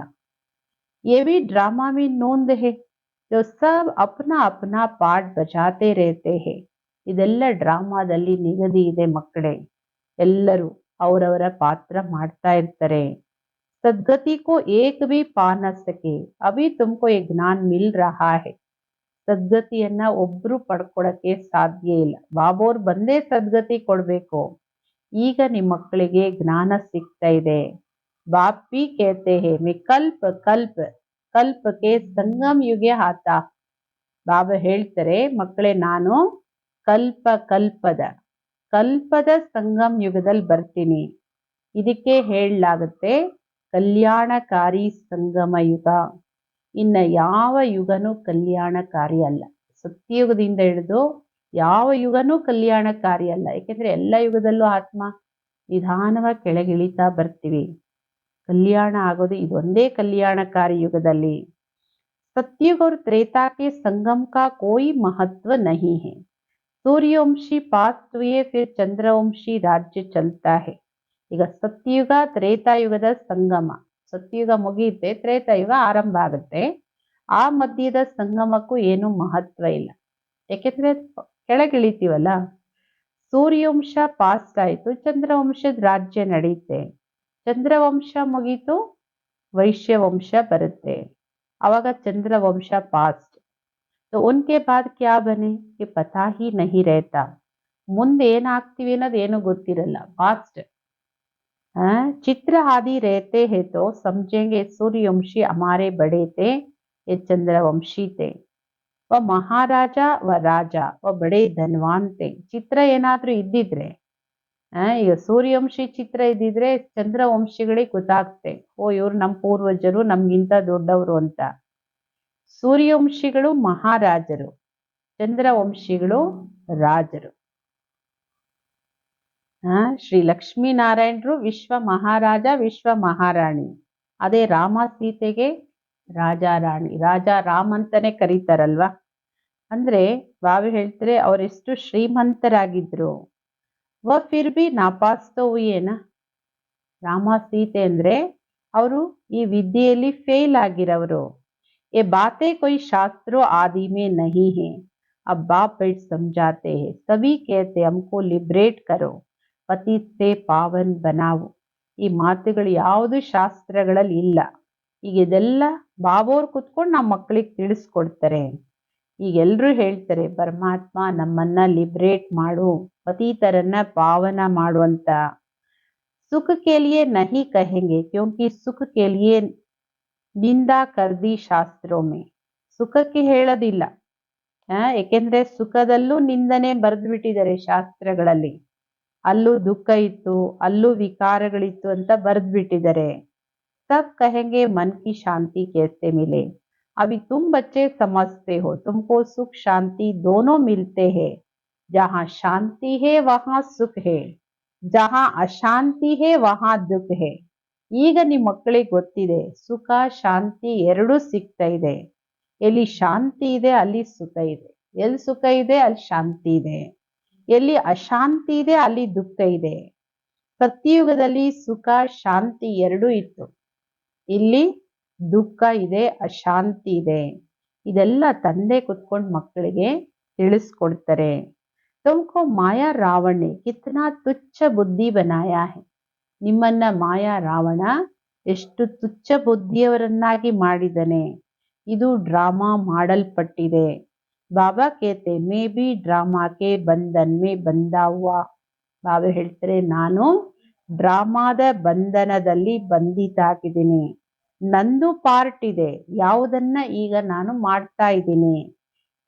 ये भी ड्रामा में नोंद है जो सब अपना अपना पार्ट बजाते रहते हैं. ಇದೆಲ್ಲ ಡ್ರಾಮಾದಲ್ಲಿ ನಿಗದಿ ಇದೆ ಮಕ್ಕಳೇ. ಎಲ್ಲರೂ ಅವರವರ ಪಾತ್ರ ಮಾಡ್ತಾ ಇರ್ತಾರೆ. सदगति को एक भी पा न सके, अभी तुमको ये ज्ञान मिल रहा है. ಸದ್ಗತಿಯನ್ನ ಒಬ್ರು ಪಡ್ಕೊಳಕ್ಕೆ ಸಾಧ್ಯ ಇಲ್ಲ. ಬಾಬೋರ್ ಬಂದೇ ಸದ್ಗತಿ ಕೊಡ್ಬೇಕು. ಈಗ ನಿಮ್ಮ ಮಕ್ಕಳಿಗೆ ಜ್ಞಾನ ಸಿಗ್ತಾ ಇದೆ. बाप भी कहते हैं मैं कल्प कल्प कल्प के संगम युगे आता. ಬಾಬಾ ಹೇಳ್ತಾರೆ, ಮಕ್ಕಳೇ ನಾನು ಕಲ್ಪದ ಸಂಗಮ್ ಯುಗದಲ್ಲಿ ಬರ್ತೀನಿ. ಇದಕ್ಕೆ ಹೇಳಲಾಗುತ್ತೆ ಕಲ್ಯಾಣಕಾರಿ ಸಂಗಮ ಯುಗ. ಇನ್ನ ಯಾವ ಯುಗನೂ ಕಲ್ಯಾಣಕಾರಿ ಅಲ್ಲ. ಸತ್ಯಯುಗದಿಂದ ಹಿಡಿದು ಯಾವ ಯುಗನೂ ಕಲ್ಯಾಣಕಾರಿ ಅಲ್ಲ. ಯಾಕೆಂದ್ರೆ ಎಲ್ಲ ಯುಗದಲ್ಲೂ ಆತ್ಮ ನಿಧಾನವಾಗಿ ಕೆಳಗಿಳಿತಾ ಬರ್ತೀವಿ. ಕಲ್ಯಾಣ ಆಗೋದು ಇದೊಂದೇ ಕಲ್ಯಾಣಕಾರಿ ಯುಗದಲ್ಲಿ. सत्युग और त्रेता के संगम का कोई महत्व नहीं है. सूर्यवंशी पास हुए फिर चंद्रवंशी राज्य चलता है. ಈಗ ಸತ್ಯುಗ ತ್ರೇತಾಯುಗದ ಸಂಗಮ. ಸತ್ಯುಗ ಮುಗಿಯುತ್ತೆ, ತ್ರೇತಾಯುಗ ಆರಂಭ ಆಗುತ್ತೆ. ಆ ಮಧ್ಯದ ಸಂಗಮಕ್ಕೂ ಏನು ಮಹತ್ವ ಇಲ್ಲ. ಯಾಕೆಂದ್ರೆ ಕೆಳಗಿಳಿತೀವಲ್ಲ. ಸೂರ್ಯವಂಶ ಪಾಸ್ ಆಯ್ತು, ಚಂದ್ರವಂಶದ ರಾಜ್ಯ ನಡೆಯುತ್ತೆ. ಚಂದ್ರವಂಶ ಮುಗೀತು, ವೈಶ್ಯವಂಶ ಬರುತ್ತೆ. आवागा चंद्रवंश पास्ट. तो उनके बाद क्या बने कि पता ही नहीं रहता. ಮುಂದೆ ಏನಾಗ್ತೀವಿ ಅನ್ನೋದು ಏನು ಗೊತ್ತಿರಲ್ಲ. ಪಾಸ್ಟ್ चित्र आदि रहते हैं तो समझेंगे सूर्यवंशी हमारे बड़े थे, ये चंद्रवंशी थे. व महाराजा व राजा व बड़े धनवान थे. ಚಿತ್ರ ಏನಾದ್ರೂ ಇದ್ದಿದ್ರೆ, ಈಗ ಸೂರ್ಯವಂಶಿ ಚಿತ್ರ ಇದ್ದಿದ್ರೆ ಚಂದ್ರವಂಶಿಗಳಿಗೆ ಗೊತ್ತಾಗುತ್ತೆ, ಓ ಇವ್ರು ನಮ್ಮ ಪೂರ್ವಜರು ನಮ್ಗಿಂತ ದೊಡ್ಡವರು ಅಂತ. ಸೂರ್ಯವಂಶಿಗಳು ಮಹಾರಾಜರು, ಚಂದ್ರವಂಶಿಗಳು ರಾಜರು. ಶ್ರೀ ಲಕ್ಷ್ಮೀನಾರಾಯಣರು ವಿಶ್ವ ಮಹಾರಾಜ, ವಿಶ್ವ ಮಹಾರಾಣಿ. ಅದೇ ರಾಮ ಸೀತೆಗೆ ರಾಜಾ ರಾಣಿ, ರಾಜಾ ರಾಮ್ ಅಂತಾನೆ ಕರೀತಾರಲ್ವಾ. ಅಂದ್ರೆ ಬಾಬಾ ಹೇಳ್ತಾರೆ ಅವರೆಷ್ಟು ಶ್ರೀಮಂತರಾಗಿದ್ರು. ವ ಫಿರ್ ಬಿ ನಾಪಾಸ್ತೋಯೇನ. ರಾಮ ಸೀತೆ ಅಂದ್ರೆ ಅವರು ಈ ವಿದ್ಯೆಯಲ್ಲಿ ಫೇಲ್ ಆಗಿರೋರು. ये बातें कोई शास्त्रों आदि में नहीं है. अब बाप बैठ समझाते हैं. सभी कहते हमको लिबरेट करो, पति से पावन बनाओ. ಈ ಮಾತುಗಳು ಯಾವುದು ಶಾಸ್ತ್ರಗಳಲ್ಲಿ ಇಲ್ಲ. ಈಗ ಇದೆಲ್ಲ ಬಾಬೋರ್ ಕುತ್ಕೊಂಡು ನಮ್ಮ ಮಕ್ಕಳಿಗೆ ತಿಳಿಸ್ಕೊಡ್ತಾರೆ. ಈಗ ಎಲ್ರು ಹೇಳ್ತಾರೆ ಪರಮಾತ್ಮ ನಮ್ಮನ್ನ ಲಿಬರೇಟ್ ಮಾಡು, ಪತಿತರನ್ನ ಪಾವನ ಮಾಡುವಂತ. ಸುಖ के लिए नहीं कहेंगे क्योंकि सुख के लिए ನಿಂದಾ ಕರ್ದಿ ಶಾಸ್ತ್ರೋಮೆ. ಸುಖಕ್ಕೆ ಹೇಳೋದಿಲ್ಲ, ಏಕೆಂದ್ರೆ ಸುಖದಲ್ಲೂ ನಿಂದನೆ ಬರೆದು ಬಿಟ್ಟಿದ್ದಾರೆ ಶಾಸ್ತ್ರಗಳಲ್ಲಿ. ಅಲ್ಲೂ ದುಃಖ ಇತ್ತು, ಅಲ್ಲೂ ವಿಕಾರಗಳಿತ್ತು ಅಂತ ಬರೆದು ಬಿಟ್ಟಿದ್ದಾರೆ. ತಬ್ ಕಹೆಂಗೆ ಮನ್ ಕಿ ಶಾಂತಿ कैसे मिले. अभी तुम बच्चे समझते हो तुमको सुख शांति दोनों मिलते हैं. जहाँ शांति है वहाँ सुख है, जहाँ अशांति है वहाँ दुख है. ಈಗ ನಿಮ್ಮ ಮಕ್ಕಳಿಗೆ ಗೊತ್ತಿದೆ ಸುಖ ಶಾಂತಿ ಎರಡೂ ಸಿಗ್ತಾ ಇದೆ. ಎಲ್ಲಿ ಶಾಂತಿ ಇದೆ ಅಲ್ಲಿ ಸುಖ ಇದೆ, ಎಲ್ಲಿ ಸುಖ ಇದೆ ಅಲ್ಲಿ ಶಾಂತಿ ಇದೆ, ಎಲ್ಲಿ ಅಶಾಂತಿ ಇದೆ ಅಲ್ಲಿ ದುಃಖ ಇದೆ. ಸತ್ಯಯುಗದಲ್ಲಿ ಸುಖ ಶಾಂತಿ ಎರಡೂ ಇತ್ತು, ಇಲ್ಲಿ ದುಃಖ ಇದೆ, ಅಶಾಂತಿ ಇದೆ. ಇದೆಲ್ಲ ತಂದೆ ಕುತ್ಕೊಂಡು ಮಕ್ಕಳಿಗೆ ತಿಳಿಸ್ಕೊಡ್ತಾರೆ. ತುಮಕೋ ಮಾಯಾ ರಾವಣ ಕಿತ್ನಾ ತುಚ್ಛ ಬುದ್ಧಿ ಬನಾಯಾ ಹೈ. ನಿಮ್ಮನ್ನ ಮಾಯಾ ರಾವಣ ಎಷ್ಟು ತುಚ್ಛ ಬುದ್ಧಿಯವರನ್ನಾಗಿ ಮಾಡಿದನೆ. ಇದು ಡ್ರಾಮಾ ಮಾಡಲ್ಪಟ್ಟಿದೆ. ಬಾಬಾ ಕೇತೆ ಮೇ ಬಿ ಡ್ರಾಮಾಕ್ಕೆ ಬಂಧನ್ ಮೇ ಬಂದಾ ಹುವಾ. ಬಾಬಾ ಹೇಳ್ತಾರೆ ನಾನು ಡ್ರಾಮಾದ ಬಂಧನದಲ್ಲಿ ಬಂಧಿತ ಆಗಿದ್ದೀನಿ. ನಂದು ಪಾರ್ಟ್ ಇದೆ, ಯಾವುದನ್ನ ಈಗ ನಾನು ಮಾಡ್ತಾ ಇದ್ದೀನಿ.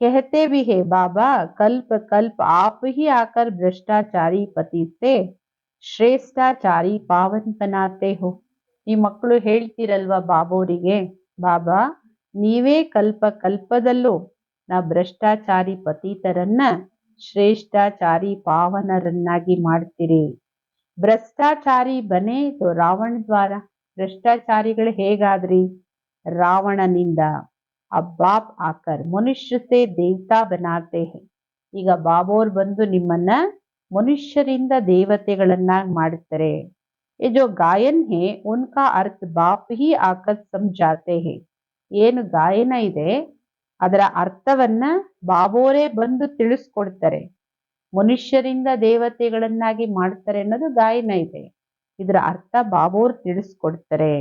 कहते भी है बाबा कल्प कल्प आप ही आकर भ्रष्टाचारी पति से ಶ್ರೇಷ್ಠಾಚಾರಿ ಪಾವನ್ ಬನಾತೆ ಹೋ. ಈ ಮಕ್ಕಳು ಹೇಳ್ತಿರಲ್ವಾ ಬಾಬೋರಿಗೆ, ಬಾಬಾ ನೀವೇ ಕಲ್ಪ ಕಲ್ಪದಲ್ಲೂ ನಾ ಭ್ರಷ್ಟಾಚಾರಿ ಪತಿತರನ್ನ ಶ್ರೇಷ್ಠಾಚಾರಿ ಪಾವನರನ್ನಾಗಿ ಮಾಡ್ತೀರಿ. ಭ್ರಷ್ಟಾಚಾರಿ ಬನೆ ತೋ ರಾವಣ ದ್ವಾರ. ಭ್ರಷ್ಟಾಚಾರಿಗಳು ಹೇಗಾದ್ರಿ? ರಾವಣನಿಂದ. अब बाप आकर मनुष्य से देवता बनाते हैं. ಈಗ ಬಾಬೋರ್ ಬಂದು ನಿಮ್ಮನ್ನ ಮನುಷ್ಯರಿಂದ ದೇವತೆಗಳನ್ನಾಗಿ ಮಾಡುತ್ತಾರೆ. ये जो गायन है उनका अर्थ बाप ही आकर समझाते हैं. ಏನು ಗಾಯನ ಇದೆ ಅದರ ಅರ್ಥವನ್ನ ಬಾಬೋರೇ ಬಂದು ತಿಳಿಸ್ಕೊಡ್ತಾರೆ. ಮನುಷ್ಯರಿಂದ ದೇವತೆಗಳನ್ನಾಗಿ ಮಾಡ್ತಾರೆ ಅನ್ನೋದು ಗಾಯನ ಇದೆ, ಇದರ ಅರ್ಥ ಬಾಬೋರ್ ತಿಳಿಸ್ಕೊಡ್ತಾರೆ.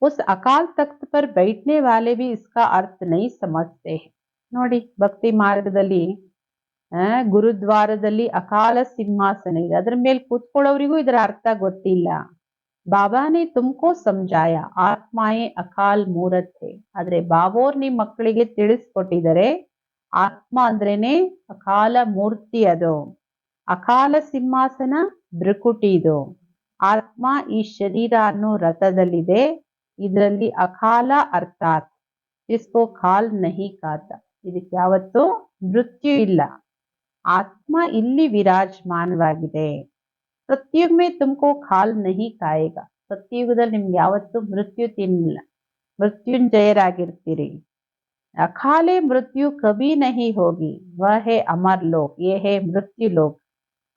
उस अकाल तख्त पर बैठने वाले भी इसका अर्थ नहीं समझते हैं. ನೋಡಿ ಭಕ್ತಿ ಮಾರ್ಗದಲ್ಲಿ ಗುರುದ್ವಾರದಲ್ಲಿ ಅಕಾಲ ಸಿಂಹಾಸನ ಇದೆ, ಅದ್ರ ಮೇಲೆ ಕೂತ್ಕೊಳ್ಳೋರಿಗೂ ಇದರ ಅರ್ಥ ಗೊತ್ತಿಲ್ಲ. ಬಾಬಾ ನೇ ತುಮಕೋ ಸಮಜಾಯ ಆತ್ಮಾಯೇ ಅಕಾಲ್ ಮೂರತ್ ಹೈ. ಆದ್ರೆ ಬಾಬೋರ್ ನಿಮ್ ಮಕ್ಕಳಿಗೆ ತಿಳಿಸ್ಕೊಟ್ಟಿದ್ದಾರೆ, ಆತ್ಮ ಅಂದ್ರೇನೆ ಅಕಾಲ ಮೂರ್ತಿ. ಅದು ಅಕಾಲ ಸಿಂಹಾಸನ ಭೃಕುಟಿದು. ಆತ್ಮ ಈ ಶರೀರ ಅನ್ನೋ ರಥದಲ್ಲಿದೆ. ಇದರಲ್ಲಿ ಅಕಾಲ ಅರ್ಥಾತ್ ಇಸ್ಕೋ ಕಾಲ್ ನಹಿ ಕಾತ, ಇದಕ್ಕೆ ಯಾವತ್ತೂ ಮೃತ್ಯು ಇಲ್ಲ. ಆತ್ಮ ಇಲ್ಲಿ ವಿರಾಜಮಾನವಾಗಿದೆ. ಸತ್ಯುಗ್ ಮೇ ತುಮಕೋ ಕಾಲ್ ನಹಿ ಕಾಯೇಗ. ಸತ್ಯುಗದಲ್ಲಿ ನಿಮ್ಗೆ ಯಾವತ್ತೂ ಮೃತ್ಯು ತಿನ್ನಲ್ಲ, ಮೃತ್ಯುಂಜಯರಾಗಿರ್ತೀರಿ. ಅಕಾಲೆ ಮೃತ್ಯು ಕಭಿ ನಹಿ ಹೋಗಿ, ವಹ ಹೇ ಅಮರ್ ಲೋಕ್, ಯೇ ಹೇ ಮೃತ್ಯು ಲೋಕ್.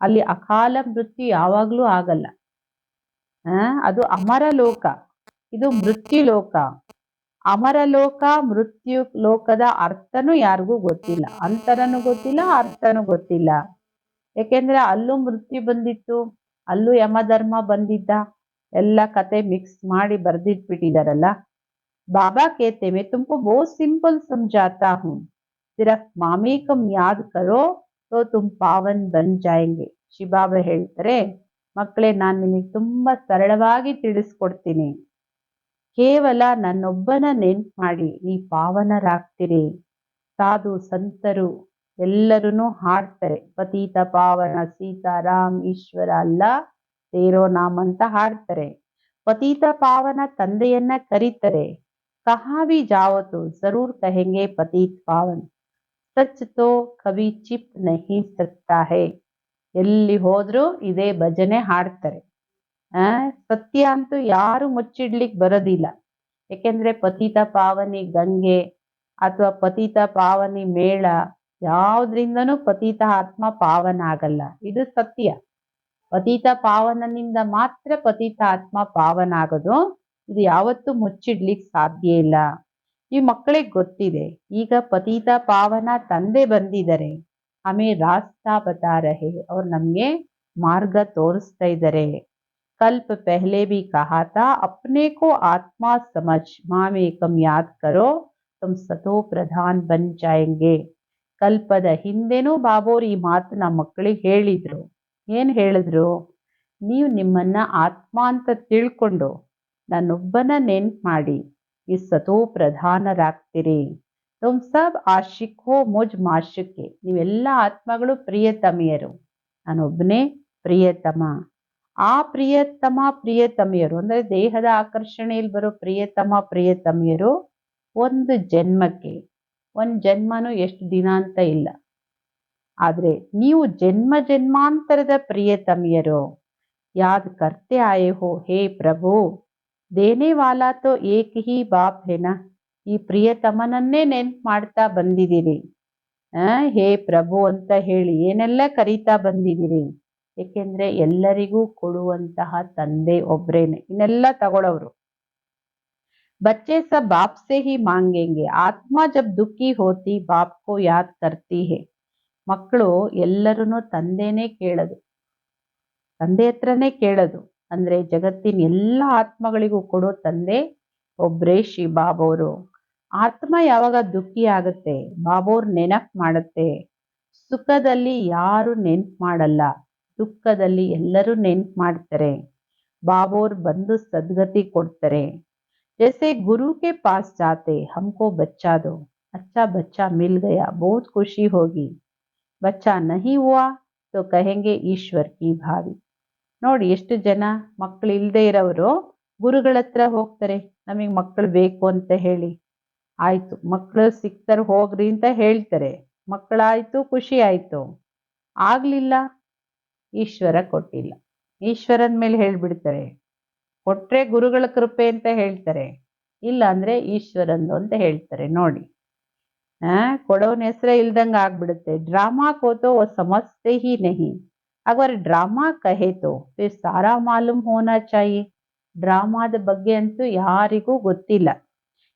ಅಲ್ಲಿ ಅಕಾಲ ಮೃತ್ಯು ಯಾವಾಗ್ಲೂ ಆಗಲ್ಲ. ಅದು ಅಮರ ಲೋಕ, ಇದು ಮೃತ್ಯು ಲೋಕ. ಅಮರ ಲೋಕ ಮೃತ್ಯು ಲೋಕದ ಅರ್ಥನೂ ಯಾರಿಗೂ ಗೊತ್ತಿಲ್ಲ, ಅಂತರನೂ ಗೊತ್ತಿಲ್ಲ, ಅರ್ಥನೂ ಗೊತ್ತಿಲ್ಲ. ಯಾಕೆಂದ್ರೆ ಅಲ್ಲೂ ಮೃತ್ಯು ಬಂದಿತ್ತು, ಅಲ್ಲೂ ಯಮಧರ್ಮ ಬಂದಿದ್ದ, ಎಲ್ಲ ಕತೆ ಮಿಕ್ಸ್ ಮಾಡಿ ಬರ್ದಿಟ್ಬಿಟ್ಟಿದಾರಲ್ಲ. बाबा कहते मैं तुमको बहुत सिंपल समझाता हूँ, सिर्फ मामी कम याद करो तो तुम पावन बन जाएंगे. ಶಿಬಾಬಾ ಹೇಳ್ತಾರೆ, ಮಕ್ಕಳೇ ನಾನು ನಿಮಗೆ ತುಂಬಾ ಸರಳವಾಗಿ ತಿಳಿಸ್ಕೊಡ್ತೀನಿ. ಕೇವಲ ನನ್ನೊಬ್ಬನ ನೆನ್ಪು ಮಾಡಿ ನೀ ಪಾವನರಾಗ್ತೀರಿ. ಸಾಧು ಸಂತರು ಎಲ್ಲರೂ ಹಾಡ್ತಾರೆ, ಪತೀತ ಪಾವನ ಸೀತಾರಾಮ್ ಈಶ್ವರ ಅಲ್ಲ ತೇರೋ ನಾಮ್ ಅಂತ ಹಾಡ್ತಾರೆ. ಪತೀತ ಪಾವನ ತಂದೆಯನ್ನ ಕರೀತಾರೆ. कहाँ भी जाओ तो जरूर कहेंगे पतित पावन, सच तो कभी छिप नहीं सकता है. ಎಲ್ಲಿ ಹೋದ್ರು ಇದೇ ಭಜನೆ ಹಾಡ್ತಾರೆ. ಸತ್ಯ ಅಂತೂ ಯಾರು ಮುಚ್ಚಿಡ್ಲಿಕ್ಕೆ ಬರೋದಿಲ್ಲ. ಯಾಕೆಂದ್ರೆ ಪತಿತ ಪಾವನಿ ಗಂಗೆ ಅಥವಾ ಪತಿತ ಪಾವನಿ ಮೇಳ ಯಾವ್ದ್ರಿಂದನೂ ಪತಿತ ಆತ್ಮ ಪಾವನ ಆಗಲ್ಲ. ಇದು ಸತ್ಯ. ಪತಿತ ಪಾವನನಿಂದ ಮಾತ್ರ ಪತಿತ ಆತ್ಮ ಪಾವನ ಆಗೋದು. ಇದು ಯಾವತ್ತೂ ಮುಚ್ಚಿಡ್ಲಿಕ್ಕೆ ಸಾಧ್ಯ ಇಲ್ಲ. ಈ ಮಕ್ಕಳಿಗೆ ಗೊತ್ತಿದೆ, ಈಗ ಪತಿತ ಪಾವನ ತಂದೆ ಬಂದಿದ್ದಾರೆ, ಆಮೇಲೆ ರಾಸ್ತಾ ಬತಾ ರಹೆ, ಅವ್ರು ನಮ್ಗೆ ಮಾರ್ಗ ತೋರಿಸ್ತಾ ಇದ್ದಾರೆ. ಕಲ್ಪ ಪೆಹಲೆ ಬಿ ಕಹಾ ತಾ ಅಪ್ನೆ ಕೋ ಆತ್ಮ ಸಮಜ್ ಮಾಮ್ ಏಕಂ ಯಾದ್ ಕರೋ ತುಮ್ ಸತೋ ಪ್ರಧಾನ್ ಬನ್ ಜಾಯೆಂಗೆ. ಕಲ್ಪದ ಹಿಂದೆನೂ ಬಾಬೋರ್ ಈ ಮಾತನ್ನ ಮಕ್ಕಳಿಗೆ ಹೇಳಿದ್ರು. ಏನ್ ಹೇಳಿದ್ರು? ನೀವು ನಿಮ್ಮನ್ನ ಆತ್ಮ ಅಂತ ತಿಳ್ಕೊಂಡು ನನ್ನೊಬ್ಬನ ನೆನ್ಪು ಮಾಡಿ ಈ ಸತೋ ಪ್ರಧಾನರಾಗ್ತೀರಿ. ತುಮ್ ಸಬ್ ಆಶಿಕ್ ಹೋ ಮುಜ್ ಮಾಶಿಕ್ಕೆ. ನೀವೆಲ್ಲ ಆತ್ಮಗಳು ಪ್ರಿಯತಮಿಯರು, ನಾನೊಬ್ಬನೇ ಪ್ರಿಯತಮ. ಆ ಪ್ರಿಯತಮ ಪ್ರಿಯತಮಿಯರು ಅಂದ್ರೆ ದೇಹದ ಆಕರ್ಷಣೆಯಲ್ಲಿ ಬರೋ ಪ್ರಿಯತಮ ಪ್ರಿಯತಮಿಯರು ಒಂದು ಜನ್ಮಕ್ಕೆ, ಒಂದ್ ಜನ್ಮನೂ ಎಷ್ಟು ದಿನ ಅಂತ ಇಲ್ಲ. ಆದ್ರೆ ನೀವು ಜನ್ಮ ಜನ್ಮಾಂತರದ ಪ್ರಿಯತಮಿಯರು. ಯಾದ್ ಕರ್ತೆ ಆಯೆ ಹೋ ಹೇ ಪ್ರಭು, ದೇನೆ ವಾಲಾ ತೋ ಏಕ್ ಹಿ ಬಾಪ್ ಹೇನ. ಈ ಪ್ರಿಯತಮನನ್ನೇ ನೆನ್ಪು ಮಾಡ್ತಾ ಬಂದಿದ್ದೀರಿ. ಹೇ ಪ್ರಭು ಅಂತ ಹೇಳಿ ಏನೆಲ್ಲ ಕರೀತಾ ಬಂದಿದ್ದೀರಿ. ಏಕೆಂದ್ರೆ ಎಲ್ಲರಿಗೂ ಕೊಡುವಂತಹ ತಂದೆ ಒಬ್ರೇನೆ, ಇನ್ನೆಲ್ಲ ತಗೊಳ್ಳೋರು. बच्चे सब बाप से ही मांगेंगे, आत्मा जब दुखी होती बाप को याद करती है. ಮಕ್ಕಳು ಎಲ್ಲರೂ ತಂದೆನೇ ಕೇಳೋದು, ತಂದೆ ಹತ್ರನೇ ಕೇಳೋದು. ಅಂದ್ರೆ ಜಗತ್ತಿನ ಎಲ್ಲ ಆತ್ಮಗಳಿಗೂ ಕೊಡೋ ತಂದೆ ಒಬ್ರೇ ಶ್ರೀ ಬಾಬೋರು. ಆತ್ಮ ಯಾವಾಗ ದುಃಖಿ ಆಗುತ್ತೆ ಬಾಬೋರ್ ನೆನಪು ಮಾಡುತ್ತೆ. ಸುಖದಲ್ಲಿ ಯಾರು ನೆನ್ಪು ಮಾಡಲ್ಲ, ದುಃಖದಲ್ಲಿ ಎಲ್ಲರೂ ನೆನ್ಪು ಮಾಡ್ತಾರೆ. ಬಾಬೋರ್ ಬಂದು ಸದ್ಗತಿ ಕೊಡ್ತಾರೆ. जैसे गुरु के पास जाते हमको बच्चा दो, अच्छा बच्चा मिल गया बहुत खुशी होगी, बच्चा नहीं हुआ तो कहेंगे ईश्वर की भावी. ನೋಡಿ ಎಷ್ಟು ಜನ ಮಕ್ಕಳು ಇಲ್ಲದೆ ಇರೋರು ಗುರುಗಳ ಹತ್ರ ಹೋಗ್ತಾರೆ, ನಮಗೆ ಮಕ್ಕಳು ಬೇಕು ಅಂತ ಹೇಳಿ. ಆಯ್ತು ಮಕ್ಕಳು ಸಿಕ್ತಾರೆ ಹೋಗ್ರಿ ಅಂತ ಹೇಳ್ತಾರೆ, ಮಕ್ಕಳಾಯ್ತು ಖುಷಿ ಆಯ್ತು. ಆಗ್ಲಿಲ್ಲ, ಈಶ್ವರ ಕೊಟ್ಟಿಲ್ಲ, ಈಶ್ವರನ ಮೇಲೆ ಹೇಳ್ಬಿಡ್ತಾರೆ. ಕೊಟ್ರೆ ಗುರುಗಳ ಕೃಪೆ ಅಂತ ಹೇಳ್ತಾರೆ, ಇಲ್ಲ ಅಂದ್ರೆ ಈಶ್ವರಂದು ಅಂತ ಹೇಳ್ತಾರೆ. ನೋಡಿ ಕೊಡೋನ ಹೆಸರೇ ಇಲ್ದಂಗ ಆಗ್ಬಿಡುತ್ತೆ. ಡ್ರಾಮಾ ಕೋತೋ ಸಮಸ್ತೆ ಹಿ ನಹಿ, ಅಗರ್ ಡ್ರಾಮಾ ಕಹೆ ತೋ ಫಿರ್ ಸಾರಾ ಮಾಲೂಮ್ ಹೋನಾ ಚಾಹಿಯೆ. ಡ್ರಾಮಾದ ಬಗ್ಗೆ ಅಂತೂ ಯಾರಿಗೂ ಗೊತ್ತಿಲ್ಲ.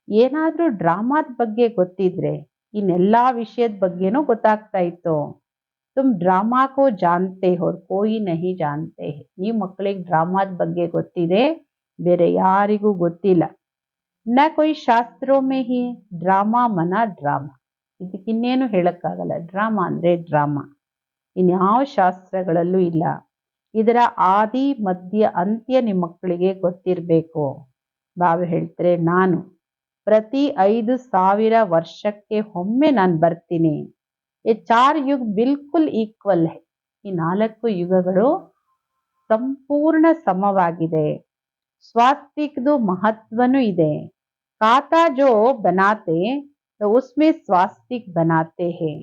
ಏನಾದ್ರೂ ಡ್ರಾಮಾದ ಬಗ್ಗೆ ಗೊತ್ತಿದ್ರೆ ಇನ್ನೆಲ್ಲಾ ವಿಷಯದ ಬಗ್ಗೆನೂ ಗೊತ್ತಾಗ್ತಾ ಇತ್ತು. ತುಮ್ ಡ್ರಾಮಾ ಕೋ ಜಾನ್ತೆ ಹೋ ಕೋಯಿ ನಹಿ ಜಾನ್ತೆ ಹೇ. ನೀವು ಮಕ್ಕಳಿಗೆ ಡ್ರಾಮಾದ ಬಗ್ಗೆ ಗೊತ್ತಿದೆ, ಬೇರೆ ಯಾರಿಗೂ ಗೊತ್ತಿಲ್ಲ. न कोई ಶಾಸ್ತ್ರೋं में ही ಡ್ರಾಮಾ ಮನಾ ಡ್ರಾಮಾ. ಇದಕ್ಕಿನ್ನೇನು ಹೇಳಕ್ಕಾಗಲ್ಲ. ಡ್ರಾಮಾ ಅಂದ್ರೆ ಡ್ರಾಮಾ, ಇನ್ಯಾವ ಶಾಸ್ತ್ರಗಳಲ್ಲೂ ಇಲ್ಲ. ಇದರ ಆದಿ ಮಧ್ಯ ಅಂತ್ಯ ನಿಮ್ಮ ಮಕ್ಕಳಿಗೆ ಗೊತ್ತಿರಬೇಕು. ಬಾಬಾ ಹೇಳ್ತಾರೆ, ನಾನು ಪ್ರತಿ 5,000 ವರ್ಷಕ್ಕೆ ಒಮ್ಮೆ ನಾನು ಬರ್ತೀನಿ. ಈ 4 ಯುಗ ಬಿಲ್ಕುಲ್ ಈಕ್ವಲ್ ಹೈ. ಈ 4 ಯುಗಗಳು ಸಂಪೂರ್ಣ ಸಮವಾಗಿದೆ. स्वास्तिकದು ಮಹತ್ವನೂ ಇದೆ. खाता जो बनाते तो उसमें स्वास्तिक बनाते हैं.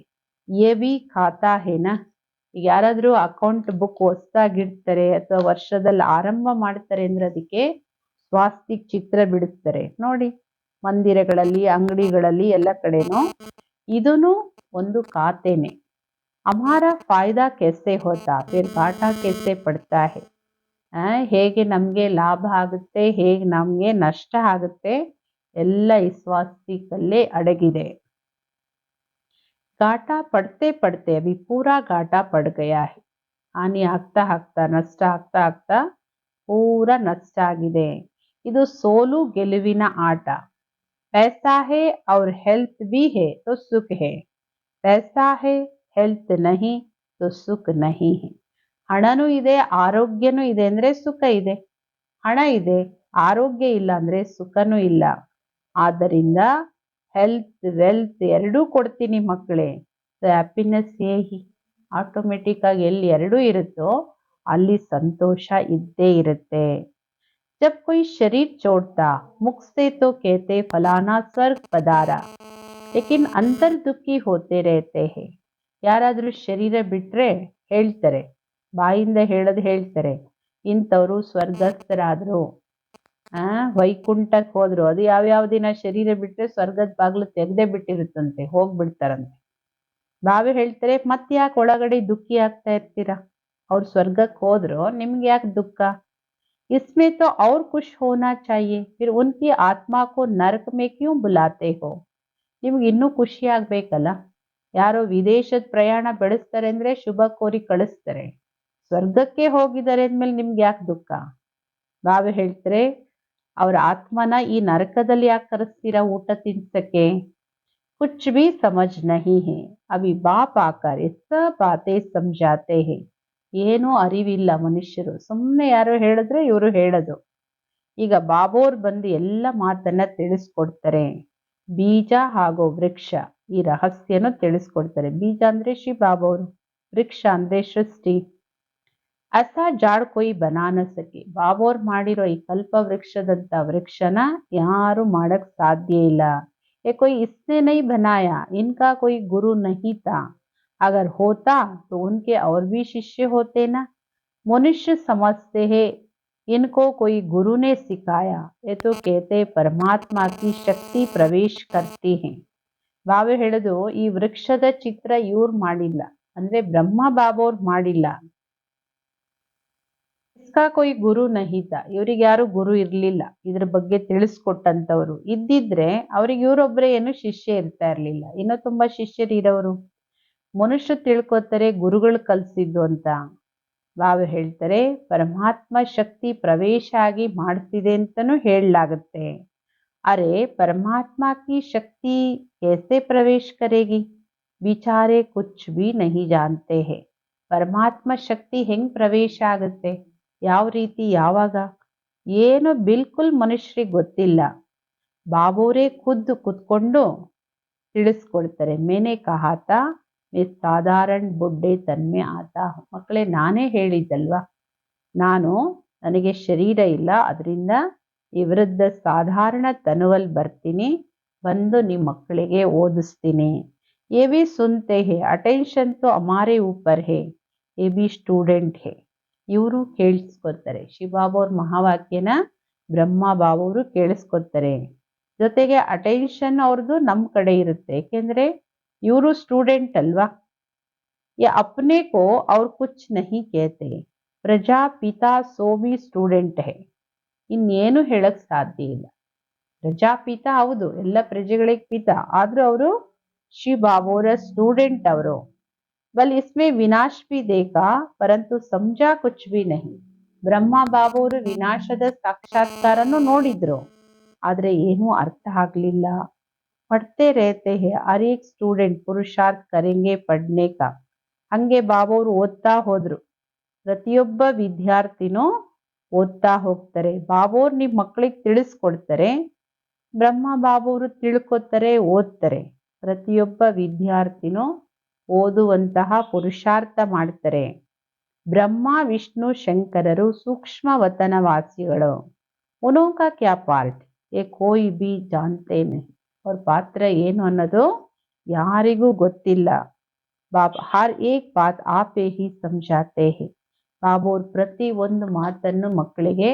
ये भी खाता है ना. ಯಾರಾದ್ರೂ ಅಕೌಂಟ್ ಬುಕ್ ಹೊಸದಾಗಿಡ್ತಾರೆ ಅಥವಾ ವರ್ಷದಲ್ಲಿ ಆರಂಭ ಮಾಡ್ತಾರೆ ಅಂದ್ರೆ ಅದಕ್ಕೆ ಸ್ವಾಸ್ತಿಕ್ ಚಿತ್ರ ಬಿಡಿಸ್ತಾರೆ ನೋಡಿ, ಮಂದಿರಗಳಲ್ಲಿ, ಅಂಗಡಿಗಳಲ್ಲಿ ಎಲ್ಲ ಕಡೆನೂ. ಇದೂನು ಒಂದು ಖಾತೆನೆ. हमारा फायदा कैसे होता फिर घाटा कैसे पड़ता है. ಹೇಗೆ ನಮಗೆ ಲಾಭ ಆಗುತ್ತೆ, ಹೇಗೆ ನಮಗೆ ನಷ್ಟ ಆಗುತ್ತೆ, ಎಲ್ಲ ಈ ಸ್ವಾಸ್ತಿಕಲ್ಲೇ ಅಡಗಿದೆ. घाटा पड़ते पड़ते अभी पूरा घाटा पड़ गया है. ಹಾನಿ ಆಗ್ತಾ ಆಗ್ತಾ, ನಷ್ಟ ಆಗ್ತಾ ಆಗ್ತಾ ಪೂರಾ ನಷ್ಟ ಆಗಿದೆ. ಇದು ಸೋಲು ಗೆಲುವಿನ ಆಟ. पैसा है और हेल्थ भी है तो सुख है. पैसा है, ಹೆಲ್ತ್ ನಹಿ तो ಸುಖ ನಹಿ है. ಹಣನೂ ಇದೆ, ಆರೋಗ್ಯನೂ ಇದೆ ಅಂದ್ರೆ ಸುಖ ಇದೆ. ಹಣ ಇದೆ, ಆರೋಗ್ಯ ಇಲ್ಲ ಅಂದ್ರೆ ಸುಖನೂ ಇಲ್ಲ. ಆದ್ದರಿಂದ ಹೆಲ್ತ್ ವೆಲ್ತ್ ಎರಡೂ ಕೊಡ್ತೀನಿ ಮಕ್ಕಳೇ. ಹ್ಯಾಪಿನೆಸ್ ಹೇಗೆ ಆಟೋಮೆಟಿಕ್ ಆಗಿ ಎಲ್ಲಿ ಎರಡೂ ಇರುತ್ತೋ ಅಲ್ಲಿ ಸಂತೋಷ ಇದ್ದೇ ಇರುತ್ತೆ. जब कोई शरीर छोड़ता मुख से तो कहते फलाना स्वर्ग पधारा, लेकिन अंतर दुखी होते रहते हैं. ಯಾರಾದ್ರೂ ಶರೀರ ಬಿಟ್ರೆ ಹೇಳ್ತಾರೆ, ಬಾಯಿಂದ ಹೇಳೋದು ಹೇಳ್ತಾರೆ, ಇಂಥವ್ರು ಸ್ವರ್ಗಸ್ಥರಾದ್ರು, ವೈಕುಂಠಕ್ಕೆ ಹೋದ್ರು. ಅದು ಯಾವ್ಯಾವ ದಿನ ಶರೀರ ಬಿಟ್ರೆ ಸ್ವರ್ಗದ ಬಾಗ್ಲು ತೆಗ್ದೇ ಬಿಟ್ಟಿರುತ್ತಂತೆ, ಹೋಗ್ಬಿಡ್ತಾರಂತೆ. ಬಾವಿ ಹೇಳ್ತಾರೆ, ಮತ್ತೆ ಯಾಕೆ ಒಳಗಡೆ ದುಃಖಿ ಆಗ್ತಾ ಇರ್ತೀರಾ? ಅವ್ರು ಸ್ವರ್ಗಕ್ಕೆ ಹೋದ್ರು, ನಿಮ್ಗೆ ಯಾಕೆ ದುಃಖ? इसमें तो और कुछ होना चाहिए, फिर उनकी आत्मा को नरक में क्यों बुलाते हो. ನಿಮ್ಗೆ ಇನ್ನೂ ಖುಷಿ ಆಗ್ಬೇಕಲ್ಲ. ಯಾರೋ ವಿದೇಶದ ಪ್ರಯಾಣ ಬೆಳೆಸ್ತಾರೆ ಅಂದ್ರೆ ಶುಭ ಕೋರಿ ಕಳಿಸ್ತಾರೆ. ಸ್ವರ್ಗಕ್ಕೆ ಹೋಗಿದ್ದಾರೆ ಅಂದ್ಮೇಲೆ ನಿಮ್ಗೆ ಯಾಕೆ ದುಃಖ? ಬಾಬಾ ಹೇಳ್ತಾರೆ, ಅವ್ರ ಆತ್ಮನ ಈ ನರಕದಲ್ಲಿ ಯಾಕೆ ಕರೆಸ್ತೀರಾ ಊಟ ತಿನ್ಸಕ್ಕೆ? कुछ भी समझ नहीं है. अभी बाप आकर सब बातें समझाते हैं. ಏನೂ ಅರಿವಿಲ್ಲ ಮನುಷ್ಯರು, ಸುಮ್ಮನೆ ಯಾರೋ ಹೇಳಿದ್ರೆ ಇವರು ಹೇಳೋದು. ಈಗ ಬಾಬೋರ್ ಬಂದು ಎಲ್ಲ ಮಾತನ್ನ ತಿಳಿಸ್ಕೊಡ್ತಾರೆ. ಬೀಜ ಹಾಗೂ ವೃಕ್ಷ ಈ ರಹಸ್ಯನು ತಿಳಿಸ್ಕೊಡ್ತಾರೆ. ಬೀಜ ಅಂದ್ರೆ ಶ್ರೀ ಬಾಬೋರು, ವೃಕ್ಷ ಅಂದ್ರೆ ಸೃಷ್ಟಿ. ಅಸ ಜಾಡ್ ಕೊಯ್ ಬನಾನ ಸಕೆ. ಬಾಬೋರ್ ಮಾಡಿರೋ ಈ ಕಲ್ಪ ವೃಕ್ಷದಂತ ವೃಕ್ಷನ ಯಾರು ಮಾಡಕ್ ಸಾಧ್ಯ ಇಲ್ಲ. ये कोई इसने नहीं बनाया, इनका कोई गुरु नहीं था. अगर होता तो उनके और भी शिष्य होते ना. मनुष्य समझते हैं इनको कोई गुरु ने सिखाया, ये तो कहते परमात्मा की शक्ति प्रवेश करती है. ಬಾಬಾ ಹೇಳೋದು, ಈ ವೃಕ್ಷದ ಚಿತ್ರ ಇವ್ರು ಮಾಡಿಲ್ಲ, ಅಂದ್ರೆ ಬ್ರಹ್ಮ ಬಾಬೋರ್ ಮಾಡಿಲ್ಲ. ಇಸ್ಕಾ ಕೊಯ್ ಗುರು ನಹಿತ, ಇವ್ರಿಗೆ ಯಾರು ಗುರು ಇರ್ಲಿಲ್ಲ ಇದ್ರ ಬಗ್ಗೆ ತಿಳಿಸ್ಕೊಟ್ಟಂತವ್ರು. ಇದ್ದಿದ್ರೆ ಅವ್ರಿಗೆ ಇವರೊಬ್ರೆ ಏನು ಶಿಷ್ಯ ಇರ್ತಾ ಇರ್ಲಿಲ್ಲ, ಇನ್ನೂ ತುಂಬಾ ಶಿಷ್ಯರು ಇರೋರು. ಮನುಷ್ಯ ತಿಳ್ಕೊತಾರೆ ಗುರುಗಳು ಕಲ್ಸಿದ್ದು ಅಂತ. ಬಾಬಾ ಹೇಳ್ತಾರೆ, ಪರಮಾತ್ಮ ಶಕ್ತಿ ಪ್ರವೇಶ ಆಗಿ ಮಾಡ್ತಿದೆ ಅಂತನೂ ಹೇಳಲಾಗುತ್ತೆ. अरे परमात्मा की शक्ति कैसे प्रवेश करेगी. बिचारे कुछ भी नहीं जानते हैं. ಪರಮಾತ್ಮ ಶಕ್ತಿ ಹೆಂಗ್ ಪ್ರವೇಶ ಆಗುತ್ತೆ, ಯಾವ ರೀತಿ, ಯಾವಾಗ, ಏನು ಬಿಲ್ಕುಲ್ ಮನುಷ್ಯರಿಗೆ ಗೊತ್ತಿಲ್ಲ. ಬಾಬೋರೇ ಖುದ್ದು ಕುತ್ಕೊಂಡು ತಿಳಿಸ್ಕೊಡ್ತಾರೆ. ಮೇನೆ ಕಹಾತ ಮೇ ಸಾಧಾರಣ ಬುಡ್ಡೆ ತನ್ಮೆ ಆತ. ಮಕ್ಕಳೇ, ನಾನೇ ಹೇಳಿದ್ದಲ್ವಾ, ನನಗೆ ಶರೀರ ಇಲ್ಲ, ಅದರಿಂದ ಇವರದ್ದ ಸಾಧಾರಣ ತನುವಲ್ಲಿ ಬರ್ತೀನಿ, ಬಂದು ನಿಮ್ಮ ಮಕ್ಕಳಿಗೆ ಓದಿಸ್ತೀನಿ. ये भी सुनते हैं, अटेंशन तो हमारे ऊपर है, ये भी स्टूडेंट है. ಇವರು ಕೇಳಿಸ್ಕೊತಾರೆ. ಶಿವಬಾಬಾ ಮಹಾವಾಕ್ಯನ ಬ್ರಹ್ಮ ಬಾಬಾವರು ಕೇಳಿಸ್ಕೊತಾರೆ. ಜೊತೆಗೆ ಅಟೆನ್ಷನ್ ಅವ್ರದ್ದು ನಮ್ಮ ಕಡೆ ಇರುತ್ತೆ, ಏಕೆಂದ್ರೆ ಇವರು ಸ್ಟೂಡೆಂಟ್ ಅಲ್ವಾ. ये अपने को और कुछ नहीं कहते, ಪ್ರಜಾಪಿತಾ ಸೋ भी ಸ್ಟೂಡೆಂಟ್ है. ಇನ್ನೇನು ಹೇಳಕ್ ಸಾಧ್ಯ ಇಲ್ಲ. ಪ್ರಜಾಪಿತ ಹೌದು, ಎಲ್ಲ ಪ್ರಜೆಗಳಿಗೆ ಪಿತ, ಆದ್ರೂ ಅವರು ಶ್ರೀ ಬಾಬೋರ ಸ್ಟೂಡೆಂಟ್ ಅವರು. ಬಲ್ ಇಸ್ಮೇ ವಿನಾಶ್ ಭಿ ದೇಖಾ ಪರಂತು ಸಮಜಾ ಕುಚ್ ಭಿ ನಹಿ. ಬ್ರಹ್ಮ ಬಾಬೋರು ವಿನಾಶದ ಸಾಕ್ಷಾತ್ಕಾರನು ನೋಡಿದ್ರು, ಆದರೆ ಏನೂ ಅರ್ಥ ಆಗಲಿಲ್ಲ. पढ़ते रहते हैं, हर एक ಸ್ಟೂಡೆಂಟ್ ಪುರುಷಾರ್ಥ ಕರೆಂಗೆ ಪढ़ने का. ಹಂಗೆ ಬಾಬಾವ್ರು ಓದ್ತಾ ಹೋದ್ರು. ಪ್ರತಿಯೊಬ್ಬ ವಿದ್ಯಾರ್ಥಿನೂ ಓದ್ತಾ ಹೋಗ್ತಾರೆ. ಬಾಬೋರ್ ನಿಮ್ಮ ಮಕ್ಕಳಿಗೆ ತಿಳಿಸ್ಕೊಡ್ತಾರೆ. ಬ್ರಹ್ಮ ಬಾಬೋರು ತಿಳ್ಕೊತಾರೆ, ಓದ್ತಾರೆ. ಪ್ರತಿಯೊಬ್ಬ ವಿದ್ಯಾರ್ಥಿನೂ ಓದುವಂತಹ ಪುರುಷಾರ್ಥ ಮಾಡ್ತಾರೆ. ಬ್ರಹ್ಮ ವಿಷ್ಣು ಶಂಕರರು ಸೂಕ್ಷ್ಮ ವತನವಾಸಿಗಳು. उन्हों का क्या पार्ट ये कोई भी जानते नहीं. ಅವ್ರ ಪಾತ್ರ ಏನು ಅನ್ನೋದು ಯಾರಿಗೂ ಗೊತ್ತಿಲ್ಲ. ಬಾಬಾ ಹರ್ ಏಕ್ ಬಾತ್ ಆಪೇ ಹಿ ಸಮझाते हैं. ಬಾಬೋರ್ ಪ್ರತಿ ಒಂದು ಮಾತನ್ನು ಮಕ್ಕಳಿಗೆ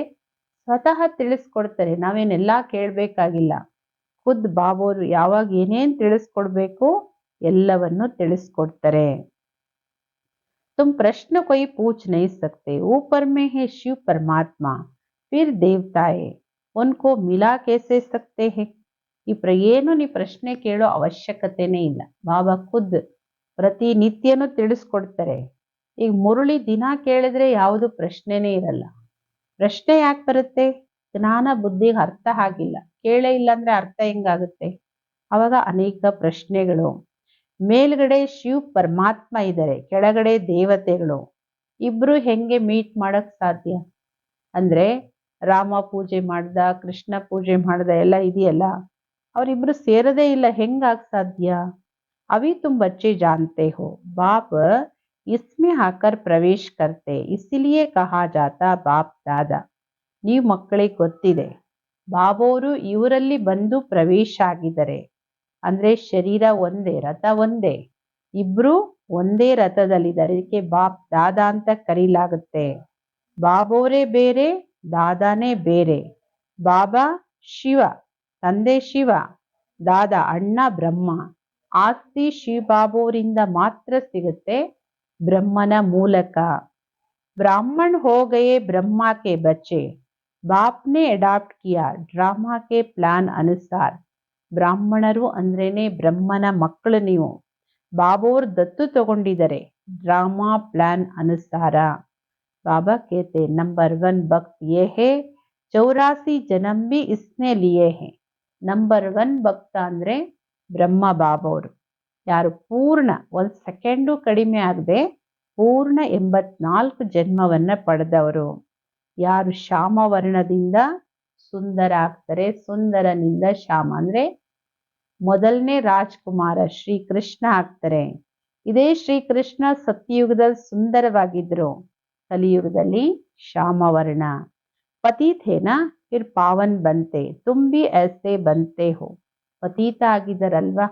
ಸ್ವತಃ ತಿಳಿಸ್ಕೊಡ್ತಾರೆ. ನಾವೇನೆಲ್ಲ ಕೇಳಬೇಕಾಗಿಲ್ಲ. ಖುದ್ ಬಾಬೋರು ಯಾವಾಗ ಏನೇನು ತಿಳಿಸ್ಕೊಡ್ಬೇಕು ಎಲ್ಲವನ್ನು ತಿಳಿಸ್ಕೊಡ್ತಾರೆ. तुम प्रश्न कोई पूछ नहीं सकते. ऊपर में है शिव परमात्मा, फिर देवताएं, उनको मिला कैसे सकते हैं. ಏನು ನೀ ಪ್ರಶ್ನೆ ಕೇಳೋ ಅವಶ್ಯಕತೆನೇ ಇಲ್ಲ. ಬಾಬಾ ಖುದ್ ಪ್ರತಿನಿತ್ಯನೂ ತಿಳಿಸ್ಕೊಡ್ತಾರೆ. ಈಗ ಮುರುಳಿ ದಿನ ಕೇಳಿದ್ರೆ ಯಾವುದು ಪ್ರಶ್ನೆನೇ ಇರಲ್ಲ. ಪ್ರಶ್ನೆ ಯಾಕೆ ಬರುತ್ತೆ? ಜ್ಞಾನ ಬುದ್ಧಿಗೆ ಅರ್ಥ ಆಗಿಲ್ಲ. ಕೇಳೇ ಇಲ್ಲ ಅಂದ್ರೆ ಅರ್ಥ ಹೆಂಗಾಗುತ್ತೆ? ಅವಾಗ ಅನೇಕ ಪ್ರಶ್ನೆಗಳು. ಮೇಲ್ಗಡೆ ಶಿವ್ ಪರಮಾತ್ಮ ಇದ್ದಾರೆ, ಕೆಳಗಡೆ ದೇವತೆಗಳು. ಇಬ್ರು ಹೆಂಗೆ ಮೀಟ್ ಮಾಡಕ್ ಸಾಧ್ಯ? ಅಂದ್ರೆ ರಾಮ ಪೂಜೆ ಮಾಡ್ದ, ಕೃಷ್ಣ ಪೂಜೆ ಮಾಡ್ದ ಎಲ್ಲ ಇದೆಯಲ್ಲ, ಅವರಿಬ್ರು ಸೇರದೇ ಇಲ್ಲ. ಹೆಂಗಾಗ್ ಸಾಧ್ಯ? ಅವಿ ತುಮ್ ಬಚ್ಚೆ ಜಾನ್ತೆ ಹೋ, ಬಾಪ್ ಇಸ್ಮೆ ಆಕರ್ ಪ್ರವೇಶ ಕರ್ತೆ, ಇಸಿಲಿಯೇ ಕಹಾ ಜಾತಾ ಬಾಪ್ ದಾದಾ. ನೀವು ಮಕ್ಕಳಿಗೆ ಗೊತ್ತಿದೆ, ಬಾಬೋರು ಇವರಲ್ಲಿ ಬಂದು ಪ್ರವೇಶ ಆಗಿದ್ದಾರೆ. ಅಂದ್ರೆ ಶರೀರ ಒಂದೇ, ರಥ ಒಂದೇ, ಇಬ್ರು ಒಂದೇ ರಥದಲ್ಲಿದ್ದಾರೆ. ಇದಕ್ಕೆ ಬಾಪ್ ದಾದಾ ಅಂತ ಕರೀಲಾಗುತ್ತೆ. ಬಾಬೋರೇ ಬೇರೆ, ದಾದಾನೇ ಬೇರೆ. ಬಾಬಾ ಶಿವ, ತಂದೆ ಶಿವ, ದಾದಾ ಅಣ್ಣ ಬ್ರಹ್ಮ. ಆಸ್ತಿ ಶಿವಬಾಬೋರಿಂದ ಮಾತ್ರ ಸಿಗುತ್ತೆ, ಬ್ರಹ್ಮನ ಮೂಲಕ. ಬ್ರಾಹ್ಮಣ ಹೋ ಗಯೇ ಬ್ರಹ್ಮ ಕೆ ಬಚ್ಚೆ, ಬಾಪ್ನೆ ಅಡಾಪ್ಟ್ ಕಿಯಾ ಡ್ರಾಮಾ ಕೆ ಪ್ಲಾನ್ ಅನುಸಾರ. ಬ್ರಾಹ್ಮಣರು ಅಂದ್ರೇನೆ ಬ್ರಹ್ಮನ ಮಕ್ಕಳು ನೀವು. ಬಾಬೋರ್ ದತ್ತು ತಗೊಂಡಿದ್ದಾರೆ ಡ್ರಾಮಾ ಪ್ಲಾನ್ ಅನುಸಾರ. ಬಾಬಾ ಕೇತೆ ನಂಬರ್ 1 ಭಕ್ತ ಯೇ ಹೇ, 84 ಜನ್ಮ ಭಿ ಇಸ್ನೆ ಲಿಯೇ ಹೇ. ನಂಬರ್ 1 ಭಕ್ತ ಅಂದ್ರೆ ಬ್ರಹ್ಮ ಬಾಬೋರು. ಯಾರು ಪೂರ್ಣ 1 ಸೆಕೆಂಡು ಕಡಿಮೆ ಆಗದೆ ಪೂರ್ಣ 84 ಜನ್ಮವನ್ನ ಪಡೆದವರು. ಯಾರು ಶ್ಯಾಮ ವರ್ಣದಿಂದ ಸುಂದರ ಆಗ್ತಾರೆ, ಸುಂದರನಿಂದ ಶ್ಯಾಮ ಅಂದ್ರೆ ಮೊದಲನೇ ರಾಜ್ಕುಮಾರ ಶ್ರೀಕೃಷ್ಣ ಆಗ್ತಾರೆ. ಇದೇ ಶ್ರೀಕೃಷ್ಣ ಸತ್ಯಯುಗದಲ್ಲಿ ಸುಂದರವಾಗಿದ್ರು, ಕಲಿಯುಗದಲ್ಲಿ ಶ್ಯಾಮವರ್ಣ. ಪತೀತ್ ಹೇನಾ ಫಿರ್ ಪಾವನ್ ಬಂತೆ, ತುಮ್ ಭಿ ಐಸೆ ಬಂತೆ ಹೋ. ಪತೀತ ಆಗಿದ್ದಾರಲ್ವಾ,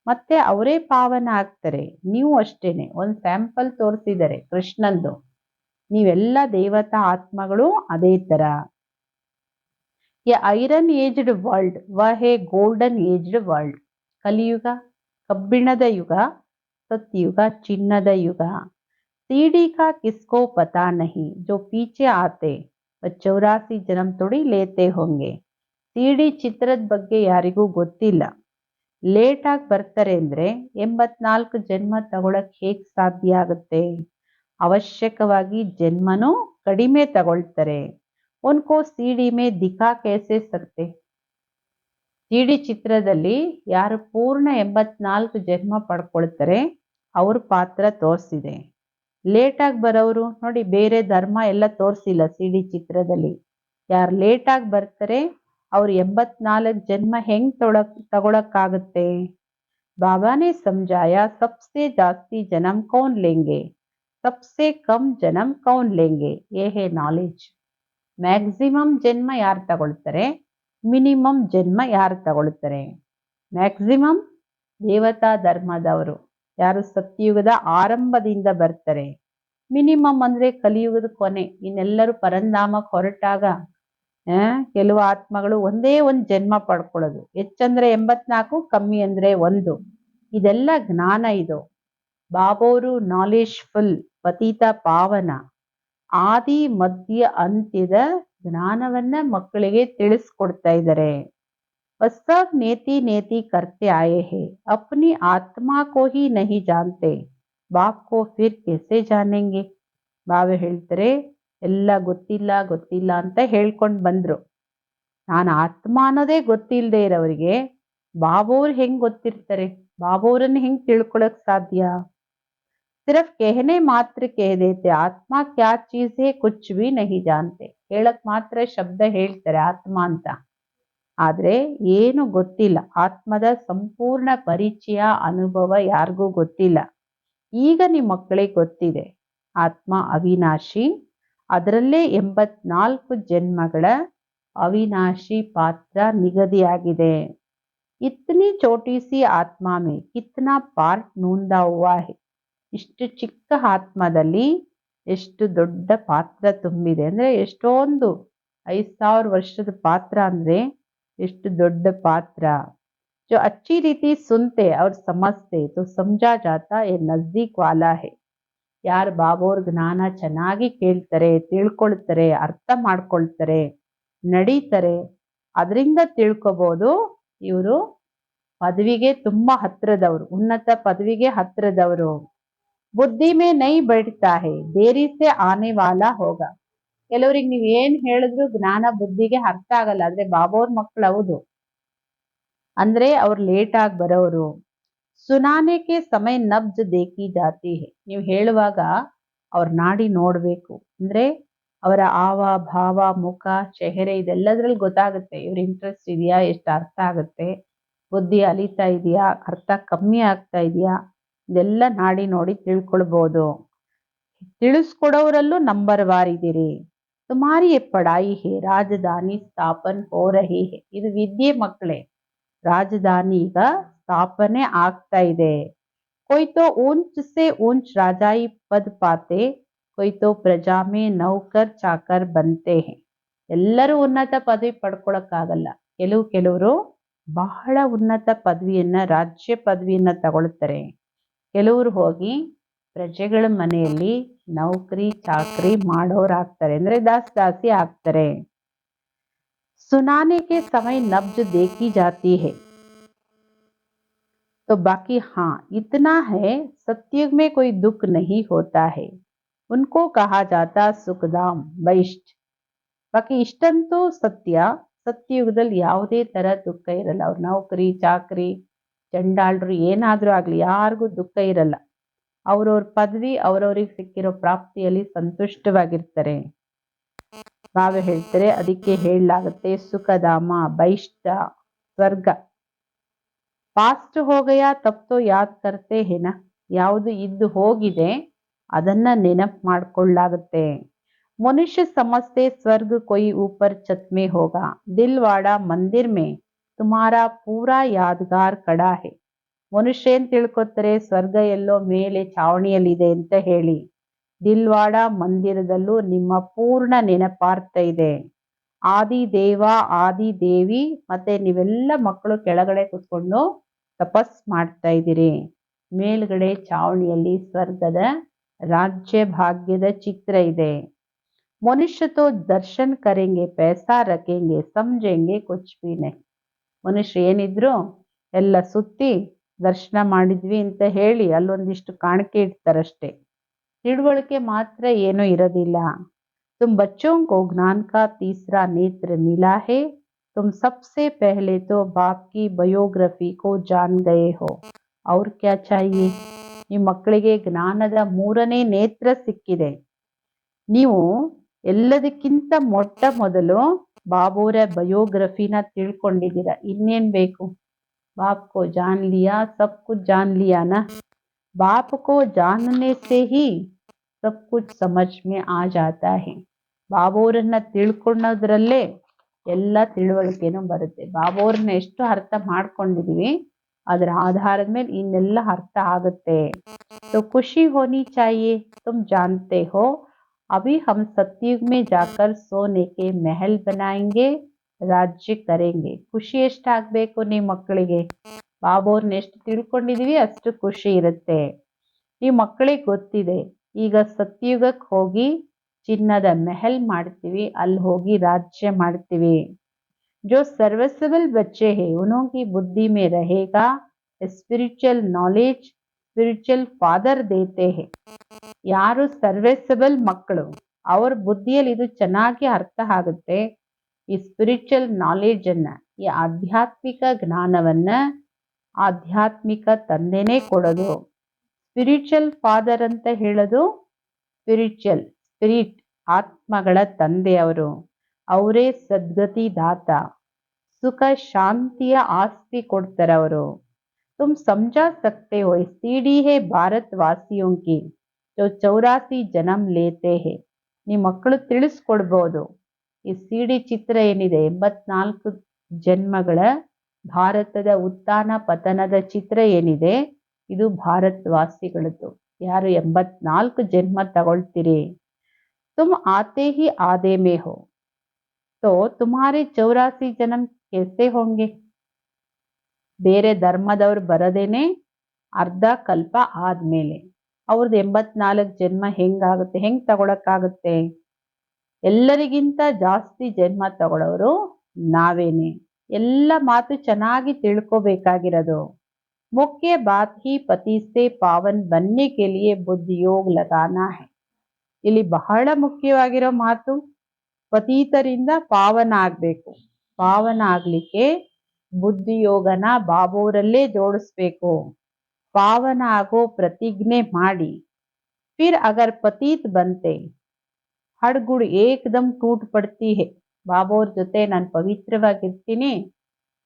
ಮತ್ತೆ ಅವರೇ ಪಾವನ ಆಗ್ತಾರೆ. ನೀವು ಅಷ್ಟೇನೆ. ಒಂದು ಸ್ಯಾಂಪಲ್ ತೋರಿಸಿದ್ದಾರೆ ಕೃಷ್ಣಂದು. ನೀವೆಲ್ಲ ದೇವತಾ ಆತ್ಮಗಳು ಅದೇ ತರ. ये ಐರನ್ ಏಜ್ಡ್ ವರ್ಲ್ಡ್ ವ ಹೇ ಗೋಲ್ಡನ್ ಏಜ್ಡ್ ವರ್ಲ್ಡ್. ಕಲಿಯುಗ ಕಬ್ಬಿಣದ ಯುಗ, ಸತ್ಯುಗ ಚಿನ್ನದ ಯುಗ. सीढ़ी का किसको पता नहीं, जो पीछे आते 84 ಜನ್ಮ ತೊಡಿ ಲೇತೆ ಹೋಂಗೆ. ಸಿಡಿ ಚಿತ್ರದ ಬಗ್ಗೆ ಯಾರಿಗೂ ಗೊತ್ತಿಲ್ಲ. ಲೇಟ್ ಆಗಿ ಬರ್ತಾರೆ ಅಂದ್ರೆ 84 ಜನ್ಮ ತಗೊಳಕ್ ಹೇಗ್ ಸಾಧ್ಯ ಆಗುತ್ತೆ? ಅವಶ್ಯಕವಾಗಿ ಜನ್ಮನೂ ಕಡಿಮೆ ತಗೊಳ್ತಾರೆ. ಉನ್ಕೋ ಸಿಡಿ ಮೇ ದಿಖಾ ಕೈಸೆ ಸಕ್ತೆ. ಸಿಡಿ ಚಿತ್ರದಲ್ಲಿ ಯಾರು ಪೂರ್ಣ 84 ಜನ್ಮ ಪಡ್ಕೊಳ್ತಾರೆ ಅವ್ರ ಪಾತ್ರ ತೋರಿಸಿದೆ. ಲೇಟಾಗಿ ಬರೋರು ನೋಡಿ, ಬೇರೆ ಧರ್ಮ ಎಲ್ಲ ತೋರಿಸಿಲ್ಲ ಸಿಡಿ ಚಿತ್ರದಲ್ಲಿ. ಯಾರು ಲೇಟಾಗಿ ಬರ್ತಾರೆ ಅವ್ರು 84 ಜನ್ಮ ಹೆಂಗ್ ತಗೊಳಕ್ಕಾಗುತ್ತೆ? ಬಾಬಾನೇ ಸಮझाया सबसे ಜಾಸ್ತಿ ಜನ್ಮ ಕೌನ್ ಲೇಂಗೆ, सबसे ಕಮ್ ಜನ್ಮ ಕೌನ್ ಲೇಂಗೆ. ಯೇ ಹೇ ನಾಲೆಜ್. ಮ್ಯಾಕ್ಸಿಮಮ್ ಜನ್ಮ ಯಾರು ತಗೊಳ್ತಾರೆ, ಮಿನಿಮಮ್ ಜನ್ಮ ಯಾರು ತಗೊಳ್ತಾರೆ? ಮ್ಯಾಕ್ಸಿಮಮ್ ದೇವತಾ ಧರ್ಮದವರು, ಯಾರು ಸತ್ಯಯುಗದ ಆರಂಭದಿಂದ ಬರ್ತಾರೆ. ಮಿನಿಮಮ್ ಅಂದ್ರೆ ಕಲಿಯುಗದ ಕೊನೆ. ಇನ್ನೆಲ್ಲರೂ ಪರಂಧಾಮಕ್ಕೆ ಹೊರಟಾಗ ಕೆಲವು ಆತ್ಮಗಳು ಒಂದೇ ಒಂದು ಜನ್ಮ ಪಡ್ಕೊಳ್ಳೋದು. ಹೆಚ್ಚಂದ್ರೆ 84, ಕಮ್ಮಿ ಅಂದ್ರೆ 1. ಇದೆಲ್ಲ ಜ್ಞಾನ. ಇದು ಬಾಬೋರು ನಾಲೆಜ್ ಫುಲ್, ಪತೀತ ಪಾವನ, ಆದಿ ಮಧ್ಯ ಅಂತ್ಯದ ಜ್ಞಾನವನ್ನ ಮಕ್ಕಳಿಗೆ ತಿಳಿಸ್ಕೊಡ್ತಾ ಇದ್ದಾರೆ. सब नेति नेति करते आए हैं, अपनी आत्मा को ही नहीं जानते, बाप को फिर कैसे जानेंगे. ಬಾಬಾ ಹೇಳ್ತಾರೆ ಎಲ್ಲ ಗೊತ್ತಿಲ್ಲ ಗೊತ್ತಿಲ್ಲ ಅಂತ ಹೇಳ್ಕೊಂಡು ಬಂದ್ರು. ನಾನು ಆತ್ಮ ಅನ್ನೋದೇ ಗೊತ್ತಿಲ್ಲದೆ ಇರೋರಿಗೆ ಬಾಬೋರ್ ಹೆಂಗ್ ಗೊತ್ತಿರ್ತಾರೆ? ಬಾಬೋರನ್ನ ಹೆಂಗ್ ತಿಳ್ಕೊಳಕ್ ಸಾಧ್ಯ? सिर्फ कहने मात्र कह देते आत्मा क्या चीज है कुछ भी नहीं जानते. ಹೇಳಕ್ ಮಾತ್ರ ಶಬ್ದ ಹೇಳ್ತಾರೆ ಆತ್ಮ ಅಂತ, ಆದ್ರೆ ಏನು ಗೊತ್ತಿಲ್ಲ. ಆತ್ಮದ ಸಂಪೂರ್ಣ ಪರಿಚಯ ಅನುಭವ ಯಾರಿಗೂ ಗೊತ್ತಿಲ್ಲ. ಈಗ ನಿಮ್ಮ ಮಕ್ಕಳಿಗೆ ಗೊತ್ತಿದೆ ಆತ್ಮ ಅವಿನಾಶಿ, ಅದರಲ್ಲೇ 84 ಜನ್ಮಗಳ ಅವಿನಾಶಿ ಪಾತ್ರ ನಿಗದಿಯಾಗಿದೆ. ಇತ್ನಿ ಚೋಟಿ ಸಿ ಆತ್ಮ ಮೇ ಕಿತ್ನಾ ಪಾರ್ಟ್ ನೂಂದಾ ಹುವಾ ಹೈ. ಇಷ್ಟು ಚಿಕ್ಕ ಆತ್ಮದಲ್ಲಿ ಎಷ್ಟು ದೊಡ್ಡ ಪಾತ್ರ ತುಂಬಿದೆ ಅಂದ್ರೆ, ಎಷ್ಟೊಂದು 5000 ವರ್ಷದ ಪಾತ್ರ ಅಂದ್ರೆ ಎಷ್ಟು ದೊಡ್ಡ ಪಾತ್ರ. जो अच्छी रीति सुनते और समझते तो समझा जाता ये नजदीक वाला है. ಯಾರು ಬಾಬೋರ್ ಜ್ಞಾನ ಚೆನ್ನಾಗಿ ಕೇಳ್ತಾರೆ, ತಿಳ್ಕೊಳ್ತಾರೆ, ಅರ್ಥ ಮಾಡ್ಕೊಳ್ತಾರೆ, ನಡೀತಾರೆ, ಅದರಿಂದ ತಿಳ್ಕೊಬಹುದು ಇವರು ಪದವಿಗೆ ತುಂಬಾ ಹತ್ರದವರು, ಉನ್ನತ ಪದವಿಗೆ ಹತ್ರದವರು. ಬುದ್ಧಿ ಮೇ ನೈ ಬೈಠ್ತಾ ಹೈ, ದೇರಿ ಸೆ ಆನೆ ವಾಲಾ ಹೋಗ. ಕೆಲವ್ರಿಗೆ ನೀವ್ ಏನ್ ಹೇಳಿದ್ರು ಜ್ಞಾನ ಬುದ್ಧಿಗೆ ಅರ್ಥ ಆಗಲ್ಲ, ಆದ್ರೆ ಬಾಬೋರ್ ಮಕ್ಕಳು ಹೌದು, ಅಂದ್ರೆ ಅವ್ರು ಲೇಟ್ ಆಗಿ ಬರೋರು. ಸುನಾನೆ ಕೆ ಸಮಯ ನಬ್ಜ್ ದೇಖಿ ಜಾತಿ ಹೈ. ನೀವು ಹೇಳುವಾಗ ಅವ್ರ ನಾಡಿ ನೋಡ್ಬೇಕು, ಅಂದ್ರೆ ಅವರ ಆವ ಭಾವ ಮುಖ ಚೆಹರೆ ಇದೆಲ್ಲದ್ರಲ್ಲಿ ಗೊತ್ತಾಗುತ್ತೆ ಇವ್ರ ಇಂಟ್ರೆಸ್ಟ್ ಇದೆಯಾ, ಎಷ್ಟು ಅರ್ಥ ಆಗುತ್ತೆ, ಬುದ್ಧಿ ಅಲಿತಾ ಇದೆಯಾ, ಅರ್ಥ ಕಮ್ಮಿ ಆಗ್ತಾ ಇದೆಯಾ, ಇದೆಲ್ಲ ನಾಡಿ ನೋಡಿ ತಿಳ್ಕೊಳ್ಬಹುದು. ತಿಳಿಸ್ಕೊಡೋರಲ್ಲೂ ನಂಬರ್ ವಾರ್ ಇದ್ದೀರಿ. ತುಮಾರಿ ಪಡಾಯಿ ಹೇ ರಾಜಧಾನಿ ಸ್ಥಾಪನ್ ಹೋ ರಹಿ ಹೇ. ಇದು ವಿದ್ಯೆ ಮಕ್ಕಳೇ, ರಾಜಧಾನಿ ಈಗ ಸ್ಥಾಪನೆ ಆಗ್ತಾ ಇದೆ. कोई तो ऊंच से ऊंच राजाई पद पाते, कोई तो प्रजा में नौकर चाकर बनते हैं. ಎಲ್ಲರೂ ಉನ್ನತ ಪದವಿ ಪಡ್ಕೊಳಕ್ಕಾಗಲ್ಲ. ಕೆಲವರು ಬಹಳ ಉನ್ನತ ಪದವಿಯನ್ನ, ರಾಜ್ಯ ಪದವಿಯನ್ನ ತಗೊಳ್ತಾರೆ. ಕೆಲವರು ಹೋಗಿ ಪ್ರಜೆಗಳ ಮನೆಯಲ್ಲಿ ನೌಕರಿ ಚಾಕರಿ ಮಾಡೋರಾಗ್ತಾರೆ, ಅಂದ್ರೆ ದಾಸಿ ಆಗ್ತಾರೆ. सुनाने के समय नब्ज देखी जाती है तो बाकी हाँ इतना है, सतयुग में कोई दुख नहीं होता है. उनको कहा जाता ಸುಖಧಾಮ್ ಬೈಷ್ಟ್. ಬಾಕಿ ಇಷ್ಟಂತೂ ಸತ್ಯ, ಸತ್ಯಯುಗದಲ್ಲಿ ಯಾವುದೇ ತರ ದುಃಖ ಇರಲ್ಲ. ಅವ್ರ ನೌಕರಿ ಚಾಕರಿ ಚಂಡಾಳರು ಏನಾದ್ರೂ ಆಗ್ಲಿ ಯಾರಿಗೂ ದುಃಖ ಇರಲ್ಲ. ಅವ್ರವ್ರ ಪದವಿ ಅವ್ರವ್ರಿಗೆ ಸಿಕ್ಕಿರೋ ಪ್ರಾಪ್ತಿಯಲ್ಲಿ ಸಂತುಷ್ಟವಾಗಿರ್ತಾರೆ. ಬಾಬಾ ಹೇಳ್ತಾರೆ, ಅದಕ್ಕೆ ಹೇಳಲಾಗುತ್ತೆ ಸುಖಧಾಮ ಬೈಷ್ಠ ಸ್ವರ್ಗ. ಪಾಸ್ಟ್ ಹೋಗಯ ತಪ್ತೋ ಯಾದ್ ಕರ್ತೆ ಹೇನ. ಯಾವುದು ಇದ್ದು ಹೋಗಿದೆ ಅದನ್ನ ನೆನಪು ಮಾಡ್ಕೊಳ್ಳಾಗುತ್ತೆ. ಮನುಷ್ಯ ಸಮಸ್ತೆ ಸ್ವರ್ಗ ಕೊಯ್ ಊಪರ್ ಛತ್ ಮೇ ಹೋಗಾ, ದಿಲ್ವಾಡ ಮಂದಿರ್ ಮೇ ತುಮಾರಾ ಪೂರಾ ಯಾದಗಾರ್ ಕಡಾ ಹೇ. ಮನುಷ್ಯ ಏನ್ ತಿಳ್ಕೊತಾರೆ, ಸ್ವರ್ಗ ಎಲ್ಲೋ ಮೇಲೆ ಚಾವಣಿಯಲ್ಲಿದೆ ಅಂತ ಹೇಳಿ. ದಿಲ್ವಾಡ ಮಂದಿರದಲ್ಲೂ ನಿಮ್ಮ ಪೂರ್ಣ ನೆನಪಾರ್ಥ ಇದೆ. ಆದಿ ದೇವ ಆದಿ ದೇವಿ ಮತ್ತೆ ನೀವೆಲ್ಲ ಮಕ್ಕಳು ಕೆಳಗಡೆ ಕೂತ್ಕೊಂಡು ತಪಸ್ ಮಾಡ್ತಾ ಇದ್ದೀರಿ. ಮೇಲ್ಗಡೆ ಚಾವಣಿಯಲ್ಲಿ ಸ್ವರ್ಗದ ರಾಜ್ಯ ಭಾಗ್ಯದ ಚಿತ್ರ ಇದೆ. ಮನುಷ್ಯ ತೋ ದರ್ಶನ್ ಕರೆಂಗೆ ಪೈಸಾ ರಖೆಂಗೆ ಸಮझेंगे कुछ भी नहीं. ಮನುಷ್ಯ ಏನಿದ್ರು ಎಲ್ಲ ಸುತ್ತಿ ದರ್ಶನ ಮಾಡಿದ್ವಿ ಅಂತ ಹೇಳಿ ಅಲ್ಲೊಂದಿಷ್ಟು ಕಾಣಿಕೆ ಇಡ್ತಾರಷ್ಟೇ, ತಿಳುವಳಿಕೆ ಮಾತ್ರ ಏನೂ ಇರೋದಿಲ್ಲ. तुम बच्चों को ज्ञान का तीसरा नेत्र मिला है. तुम सबसे पहले तो बाप की बायोग्राफी को जान गए हो. और क्या चाहिए? ನಿಮ್ಮ ಮಕ್ಕಳಿಗೆ ಜ್ಞಾನದ 3ನೇ ನೇತ್ರ ಸಿಕ್ಕಿದೆ. ನೀವು ಎಲ್ಲದಕ್ಕಿಂತ ಮೊಟ್ಟ ಮೊದಲು ಬಾಬೋರ ಬಯೋಗ್ರಫಿನ ತಿಳ್ಕೊಂಡಿದ್ದೀರಾ. ಇನ್ನೇನ್ ಬೇಕು? ಬಾಪ್ ಕೋ ಜಾನ್ ಲಿಯಾ ಸಬ್ ಕುಚ್ ಜಾನ್ ಲಿಯಾ ನಾ. ಬಾಪ್ ಕೋ ಜಾನನೆ ಸೆ ಹಿ ಸಬ್ ಕುಚ್ ಸಮಜ್ ಮೇ ಆ ಜಾತಾ ಹೈ. ಬಾಬೋರನ್ನ ತಿಳ್ಕೊಳ್ಳೋದ್ರಲ್ಲೇ ಎಲ್ಲ ತಿಳುವಳಿಕೆನೂ ಬರುತ್ತೆ. ಬಾಬೋರನ್ನ ಎಷ್ಟು ಅರ್ಥ ಮಾಡ್ಕೊಂಡಿದೀವಿ ಅದರ ಆಧಾರದ ಮೇಲೆ ಇನ್ನೆಲ್ಲ ಅರ್ಥ ಆಗುತ್ತೆ. तो खुशी होनी चाहिए. तुम जानते हो अभी हम सतयुग में जाकर सोने के महल बनाएंगे, ರಾಜ್ಯ ಕರೆಂಗೆ. ಖುಷಿ ಎಷ್ಟಾಗಬೇಕು ನಿಮ್ಮ ಮಕ್ಕಳಿಗೆ? ಬಾಬೋರ್ನ ಎಷ್ಟು ತಿಳ್ಕೊಂಡಿದೀವಿ ಅಷ್ಟು ಖುಷಿ ಇರುತ್ತೆ. ಈ ಮಕ್ಕಳಿಗೆ ಗೊತ್ತಿದೆ, ಈಗ ಸತ್ಯುಗಕ್ಕೆ ಹೋಗಿ ಚಿನ್ನದ ಮೆಹಲ್ ಮಾಡ್ತೀವಿ, ಅಲ್ಲಿ ಹೋಗಿ ರಾಜ್ಯ ಮಾಡ್ತೀವಿ. जो सर्विसेबल बच्चे हैं उन्हों की बुद्धि में रहेगा स्पिरिचुअल नॉलेज, ಸ್ಪಿರಿಚುವಲ್ ಫಾದರ್ ದೇತೆ ಹೇ. ಯಾರು ಸರ್ವಿಸಬಲ್ ಮಕ್ಕಳು ಅವ್ರ ಬುದ್ಧಿಯಲ್ಲಿ ಇದು ಚೆನ್ನಾಗಿ ಅರ್ಥ ಆಗುತ್ತೆ. ಈ ಸ್ಪಿರಿಚುವಲ್ ನಾಲೆಡ್ಜ್ ಅನ್ನ, ಈ ಆಧ್ಯಾತ್ಮಿಕ ಜ್ಞಾನವನ್ನ ಆಧ್ಯಾತ್ಮಿಕ ತಂದೆನೇ ಕೊಡೋದು. ಸ್ಪಿರಿಚುವಲ್ ಫಾದರ್ ಅಂತ ಹೇಳೋದು ಸ್ಪಿರಿಟ್ ಆತ್ಮಗಳ ತಂದೆಯವರು. ಅವರೇ ಸದ್ಗತಿ ದಾತ, ಸುಖ ಶಾಂತಿಯ ಆಸ್ತಿ ಕೊಡ್ತಾರೆ ಅವರು. तुम समझा सकते हो सीढ़ी है भारतवासियों की जो 84 ಜನ್ಮ ಲೇತೆ ಹೇ. ನಿಮ್ಮ ಮಕ್ಕಳು ತಿಳಿಸ್ಕೊಡ್ಬೋದು. ಈ ಸಿಡಿ ಚಿತ್ರ ಏನಿದೆ 84 ಜನ್ಮಗಳ ಭಾರತದ ಉತ್ಥಾನ ಪತನದ ಚಿತ್ರ ಏನಿದೆ, ಇದು ಭಾರತವಾಸಿಗಳದ್ದು. ಯಾರು 84 ಜನ್ಮ ತಗೊಳ್ತೀರಿ. ತುಮ್ ಆತೆ ಹಿ ಆದೆ ಮೇ ಹೋ तो तुम्हारे 84 जन्म कैसे होंगे. ಬೇರೆ ಧರ್ಮದವ್ರು ಬರದೇನೆ ಅರ್ಧ ಕಲ್ಪ ಆದ್ಮೇಲೆ ಅವ್ರದ್ದು 84 ಜನ್ಮ ಹೆಂಗಾಗುತ್ತೆ, ಹೆಂಗ್ ತಗೊಳಕ್ಕಾಗುತ್ತೆ. ಎಲ್ಲರಿಗಿಂತ ಜಾಸ್ತಿ ಜನ್ಮ ತಗೊಳ್ಳೋರು ನಾವೇನೆ. ಎಲ್ಲ ಮಾತು ಚೆನ್ನಾಗಿ ತಿಳ್ಕೋಬೇಕಾಗಿರೋದು. ಮುಖ್ಯ ಬಾತ್ ಹಿ ಪತಿ ಸೆ ಪಾವನ್ ಬನ್ನೆ ಕೆ ಲಿಯೆ ಬುದ್ಧಿ ಯೋಗ ಲಗಾನಾ ಹೈ. ಇಲ್ಲಿ ಬಹಳ ಮುಖ್ಯವಾಗಿರೋ ಮಾತು, ಪತೀತರಿಂದ ಪಾವನ ಆಗ್ಬೇಕು. ಪಾವನ ಆಗ್ಲಿಕ್ಕೆ ಬುದ್ಧಿಯೋಗನ ಬಾಬೋರಲ್ಲೇ ಜೋಡಿಸ್ಬೇಕು. ಪಾವನ ಆಗೋ ಪ್ರತಿಜ್ಞೆ ಮಾಡಿ. ಫಿರ್ ಅಗರ್ ಪತೀತ್ ಬಂತೆ ಹಡ್ಗುಡ್ ಏಕದಮ್ ಟೂಟ್ ಪಡ್ತಿ ಹೇ. ಬಾಬೋರ್ ಜೊತೆ ನಾನು ಪವಿತ್ರವಾಗಿರ್ತೀನಿ,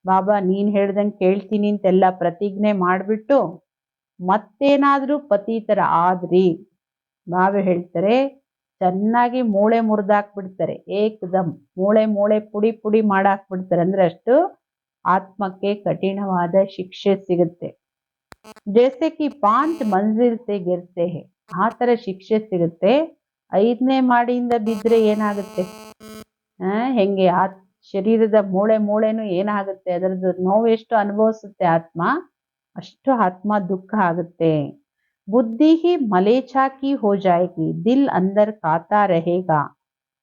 ಬಾಬಾ ನೀನ್ ಹೇಳ್ದಂಗೆ ಕೇಳ್ತೀನಿ ಅಂತೆಲ್ಲ ಪ್ರತಿಜ್ಞೆ ಮಾಡಿಬಿಟ್ಟು ಮತ್ತೇನಾದ್ರೂ ಪತೀತರ ಆದ್ರಿ, ಬಾಬಾ ಹೇಳ್ತಾರೆ ಚೆನ್ನಾಗಿ ಮೂಳೆ ಮುರಿದಾಕ್ಬಿಡ್ತಾರೆ. ಏಕದಮ್ ಮೂಳೆ ಪುಡಿ ಪುಡಿ ಮಾಡಾಕ್ಬಿಡ್ತಾರೆ. ಅಂದ್ರೆ ಅಷ್ಟು ಆತ್ಮಕ್ಕೆ ಕಠಿಣವಾದ ಶಿಕ್ಷೆ ಸಿಗುತ್ತೆ. ಜೈಸೆ ಕಿ 5 ಮಂಜಿಲ್ ಸೆ ಗಿರ್ತೆ ಹೇ, ಆ ತರ ಶಿಕ್ಷೆ ಸಿಗುತ್ತೆ. 5ನೇ ಮಾಡಿಯಿಂದ ಬಿದ್ರೆ ಏನಾಗುತ್ತೆ, ಹೆಂಗೆ ಆ ಶರೀರದ ಮೂಳೆನೂ ಏನಾಗುತ್ತೆ, ಅದರದ್ದು ನೋವು ಎಷ್ಟು ಅನುಭವಿಸುತ್ತೆ ಆತ್ಮ, ಅಷ್ಟು ಆತ್ಮ ದುಃಖ ಆಗುತ್ತೆ. बुद्धि ही मलेच्छा की हो जाएगी, दिल अंदर खाता रहेगा,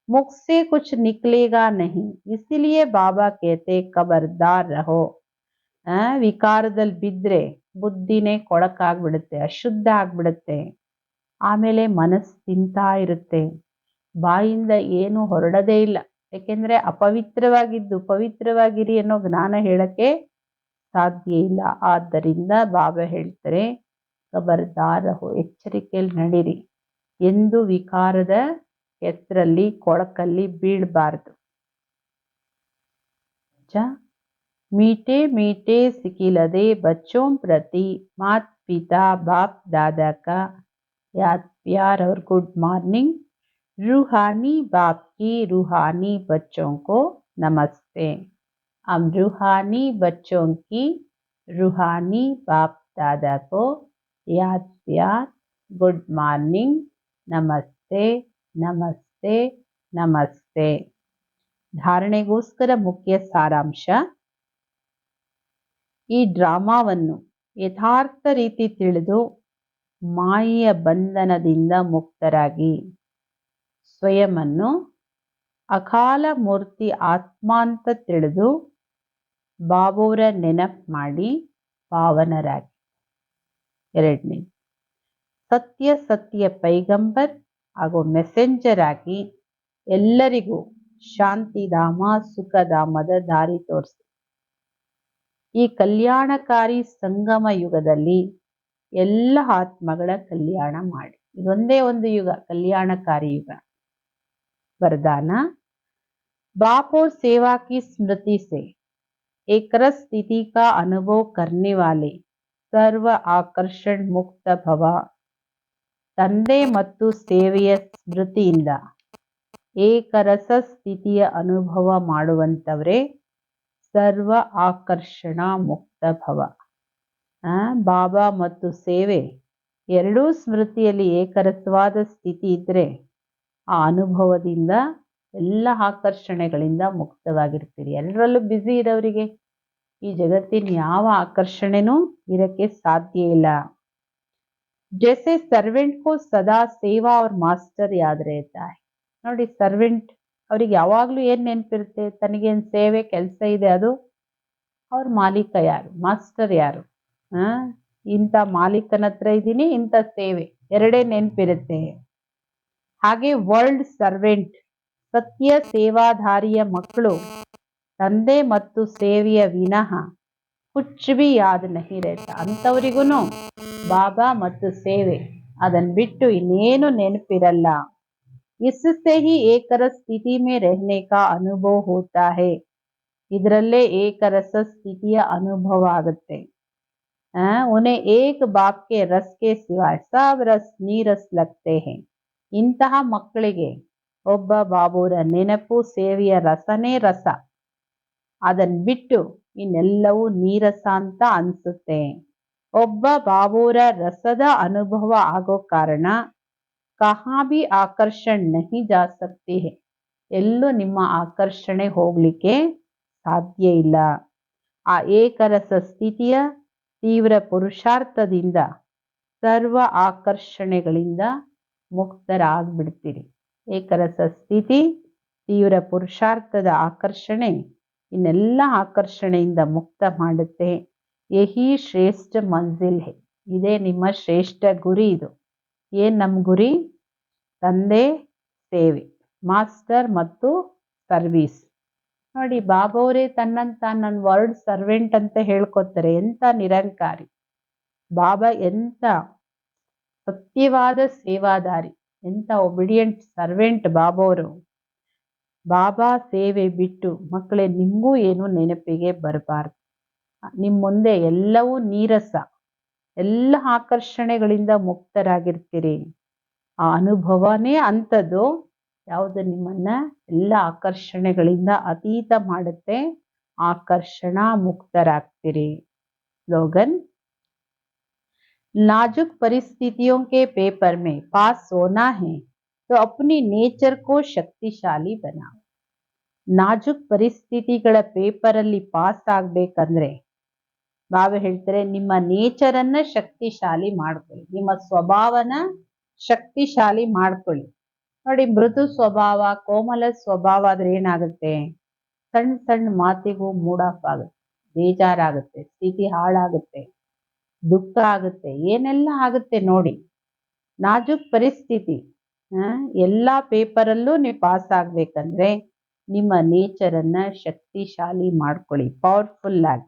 मुख से कुछ निकलेगा नहीं. इसीलिए बाबा कहते खबरदार रहो. ವಿಕಾರದಲ್ಲಿ ಬಿದ್ರೆ ಬುದ್ಧಿನೇ ಕೊಳಕಾಗ್ಬಿಡುತ್ತೆ, ಅಶುದ್ಧ ಆಗ್ಬಿಡುತ್ತೆ. ಆಮೇಲೆ ಮನಸ್ಸು ತಿಂತಾ ಇರುತ್ತೆ, ಬಾಯಿಂದ ಏನು ಹೊರಡದೇ ಇಲ್ಲ. ಯಾಕೆಂದ್ರೆ ಅಪವಿತ್ರವಾಗಿದ್ದು ಪವಿತ್ರವಾಗಿರಿ ಅನ್ನೋ ಜ್ಞಾನ ಹೇಳಕ್ಕೆ ಸಾಧ್ಯ ಇಲ್ಲ. ಆದ್ದರಿಂದ ಬಾಬಾ ಹೇಳ್ತಾರೆ ಖಬರ್ದಾರ್ ರಹೋ, ಎಚ್ಚರಿಕೆಯಲ್ಲಿ ನಡೀರಿ. ಎಂದು ವಿಕಾರದ ಹೆಸರಲ್ಲಿ ಕೊಳಕಲ್ಲಿ ಬೀಳಬಾರ್ದು. मीठे मीठे सिकिलदे बच्चों प्रति माता पिता बाप दादा का याद प्यार और गुड मॉर्निंग. रूहानी बाप की रूहानी बच्चों को नमस्ते. हम रूहानी बच्चों की रूहानी बाप दादा को याद प्यार गुड मॉर्निंग नमस्ते नमस्ते नमस्ते. ಧಾರಣೆಗೋಸ್ಕರ ಮುಖ್ಯ ಸಾರಾಂಶ. ಈ ಡ್ರಾಮಾವನ್ನು ಯಥಾರ್ಥ ರೀತಿ ತಿಳಿದು ಮಾಯೆಯ ಬಂಧನದಿಂದ ಮುಕ್ತರಾಗಿ ಸ್ವಯಂವನ್ನು ಅಕಾಲ ಮೂರ್ತಿ ಆತ್ಮ ಅಂತ ತಿಳಿದು ಬಾಬೋರ ನೆನಪು ಮಾಡಿ ಪಾವನರಾಗಿ. 2ನೇ, ಸತ್ಯ ಪೈಗಂಬರ್ ಹಾಗೂ ಮೆಸೆಂಜರ್ ಆಗಿ ಎಲ್ಲರಿಗೂ ಶಾಂತಿಧಾಮ ಸುಖಧಾಮದ ದಾರಿ ತೋರಿಸಿ. ಈ ಕಲ್ಯಾಣಕಾರಿ ಸಂಗಮ ಯುಗದಲ್ಲಿ ಎಲ್ಲ ಆತ್ಮಗಳ ಕಲ್ಯಾಣ ಮಾಡಿ. ಇದೊಂದೇ ಒಂದು ಯುಗ, ಕಲ್ಯಾಣಕಾರಿ ಯುಗ. वरदान, बाप और सेवा की स्मृति से एकरस स्थिति का अनुभव करने वाले सर्व आकर्षण मुक्त भव. ತಂದೆ ಮತ್ತು ಸೇವೆಯ ಸ್ಮೃತಿಯಿಂದ ಏಕರಸ ಸ್ಥಿತಿಯ ಅನುಭವ ಮಾಡುವಂತವರೇ ಸರ್ವ ಆಕರ್ಷಣ ಮುಕ್ತ ಭವ. ಬಾಬಾ ಮತ್ತು ಸೇವೆ ಎರಡೂ ಸ್ಮೃತಿಯಲ್ಲಿ ಏಕರಸವಾದ ಸ್ಥಿತಿ ಇದ್ರೆ ಆ ಅನುಭವದಿಂದ ಎಲ್ಲ ಆಕರ್ಷಣೆಗಳಿಂದ ಮುಕ್ತವಾಗಿರ್ತೀರಿ. ಎಲ್ಲರಲ್ಲೂ ಬ್ಯುಸಿ ಇರೋರಿಗೆ ಈ ಜಗತ್ತಿನ ಯಾವ ಆಕರ್ಷಣೆನೂ ಇರಕ್ಕೆ ಸಾಧ್ಯ ಇಲ್ಲ. ಜೈಸೆ ಸರ್ವೆಂಟ್ ಕೋ ಸದಾ ಸೇವಾ ಅವ್ರ ಮಾಸ್ಟರ್ ಯಾದ್ ರೇತಾ ಹೈ. ನೋಡಿ, ಸರ್ವೆಂಟ್ ಅವ್ರಿಗೆ ಯಾವಾಗ್ಲೂ ಏನ್ ನೆನಪಿರುತ್ತೆ, ತನಗೇನ್ ಸೇವೆ ಕೆಲಸ ಇದೆ, ಅದು ಅವ್ರ ಮಾಲೀಕ ಯಾರು, ಮಾಸ್ಟರ್ ಯಾರು, ಇಂಥ ಮಾಲೀಕನ ಹತ್ರ ಇದ್ದೀನಿ, ಇಂಥ ಸೇವೆ ಎರಡೇ ನೆನಪಿರುತ್ತೆ. ಹಾಗೆ ವರ್ಲ್ಡ್ ಸರ್ವೆಂಟ್ ಸತ್ಯ ಸೇವಾಧಾರಿಯ ಮಕ್ಕಳು ತಂದೆ ಮತ್ತು ಸೇವೆಯ ವಿನಃ ಕುಚ್ ಬಿ ಯಾದ್ ನಹಿ ರೆಹತಾ. ಅಂಥವರಿಗೂ ಬಾಬಾ ಮತ್ತು ಸೇವೆ ಅದನ್ನ ಬಿಟ್ಟು ಇನ್ನೇನು ನೆನಪಿರಲ್ಲ. इससे ही ಏಕರಸ್ ಸ್ಥಿತಿ में रहने का अनुभव होता है. ಇದರಲ್ಲೇ ಏಕರಸ ಸ್ಥಿತಿಯ ಅನುಭವ ಆಗುತ್ತೆ. उन्हें एक बाप के रस के सिवाय सब रस नीरस लगते हैं. ಇಂತಹ ಮಕ್ಕಳಿಗೆ ಒಬ್ಬ ಬಾಬುರ ನೆನಪು ಸೇವೆಯ ರಸನೇ ರಸ. ಅದನ್ನ ಬಿಟ್ಟು ಇನ್ನೆಲ್ಲವೂ ನೀರಸ ಅಂತ ಅನ್ಸುತ್ತೆ. ಒಬ್ಬ ಬಾಬುರ ರಸದ ಅನುಭವ ಆಗೋ ಕಾರಣ ಕಹಾ ಭಿ ಆಕರ್ಷಣ್ ನಹಿ ಜಾ ಸಕ್ತಿ ಹೈ. ಎಲ್ಲೂ ನಿಮ್ಮ ಆಕರ್ಷಣೆ ಹೋಗ್ಲಿಕ್ಕೆ ಸಾಧ್ಯ ಇಲ್ಲ. ಆ ಏಕರಸ ಸ್ಥಿತಿಯ ತೀವ್ರ ಪುರುಷಾರ್ಥದಿಂದ ಸರ್ವ ಆಕರ್ಷಣೆಗಳಿಂದ ಮುಕ್ತರಾಗ್ಬಿಡ್ತೀರಿ. ಏಕರಸ ಸ್ಥಿತಿ ತೀವ್ರ ಪುರುಷಾರ್ಥದ ಆಕರ್ಷಣೆ ಇನ್ನೆಲ್ಲ ಆಕರ್ಷಣೆಯಿಂದ ಮುಕ್ತ ಮಾಡುತ್ತೆ. ಯಹಿ ಶ್ರೇಷ್ಠ ಮಂಜಿಲ್ ಹೈ. ಇದೇ ನಿಮ್ಮ ಶ್ರೇಷ್ಠ ಗುರಿ. ಇದು ಏನ್ ನಮ್ಮ ಗುರಿ? ತಂದೆ, ಸೇವೆ, ಮಾಸ್ಟರ್ ಮತ್ತು ಸರ್ವೀಸ್. ನೋಡಿ, ಬಾಬಾವರೇ ನನ್ನ ವರ್ಡ್ ಸರ್ವೆಂಟ್ ಅಂತ ಹೇಳ್ಕೊತಾರೆ. ಎಂತ ನಿರಂಕಾರಿ ಬಾಬಾ, ಎಂತ ಸತ್ಯವಾದ ಸೇವಾದಾರಿ, ಎಂತ ಒಬಿಡಿಯಂಟ್ ಸರ್ವೆಂಟ್ ಬಾಬಾವರು. ಬಾಬಾ ಸೇವೆ ಬಿಟ್ಟು ಮಕ್ಕಳೇ ನಿಮಗೂ ಏನು ನೆನಪಿಗೆ ಬರಬಾರ್ದು. ನಿಮ್ಮ ಮುಂದೆ ಎಲ್ಲವೂ ನೀರಸ, ಎಲ್ಲ ಆಕರ್ಷಣೆಗಳಿಂದ ಮುಕ್ತರಾಗಿರ್ತೀರಿ. ಆ ಅನುಭವನೇ ಅಂಥದ್ದು ಯಾವುದು ನಿಮ್ಮನ್ನ ಎಲ್ಲ ಆಕರ್ಷಣೆಗಳಿಂದ ಅತೀತ ಮಾಡುತ್ತೆ. ಆಕರ್ಷಣಾ ಮುಕ್ತರಾಗ್ತೀರಿ. ಸ್ಲೋಗನ್: नाजुक परिस्थितियों के पेपर में पास होना है तो अपनी नेचर को शक्तिशाली बनाओ. ನಾಜುಕ್ ಪರಿಸ್ಥಿತಿಗಳ ಪೇಪರಲ್ಲಿ ಪಾಸ್ ಆಗ್ಬೇಕಂದ್ರೆ ಬಾಬಾ ಹೇಳ್ತಾರೆ, ನಿಮ್ಮ ನೇಚರನ್ನ ಶಕ್ತಿಶಾಲಿ ಮಾಡ್ಕೊಳ್ಳಿ, ನಿಮ್ಮ ಸ್ವಭಾವನ ಶಕ್ತಿಶಾಲಿ ಮಾಡ್ಕೊಳ್ಳಿ. ನೋಡಿ, ಮೃದು ಸ್ವಭಾವ, ಕೋಮಲ ಸ್ವಭಾವ ಆದ್ರೆ ಏನಾಗುತ್ತೆ? ಸಣ್ಣ ಸಣ್ಣ ಮಾತಿಗೂ ಮೂಡ್ ಆಫ್ ಆಗುತ್ತೆ, ಬೇಜಾರಾಗುತ್ತೆ, ಸ್ಥಿತಿ ಹಾಳಾಗುತ್ತೆ, ದುಃಖ ಆಗುತ್ತೆ, ಏನೆಲ್ಲ ಆಗುತ್ತೆ ನೋಡಿ. ನಾಜುಕ್ ಪರಿಸ್ಥಿತಿ ಎಲ್ಲ ಪೇಪರಲ್ಲೂ ನೀವು ಪಾಸ್ ಆಗ್ಬೇಕಂದ್ರೆ ನಿಮ್ಮ ನೇಚರನ್ನ ಶಕ್ತಿಶಾಲಿ ಮಾಡ್ಕೊಳ್ಳಿ, ಪವರ್ಫುಲ್ ಆಗಿ.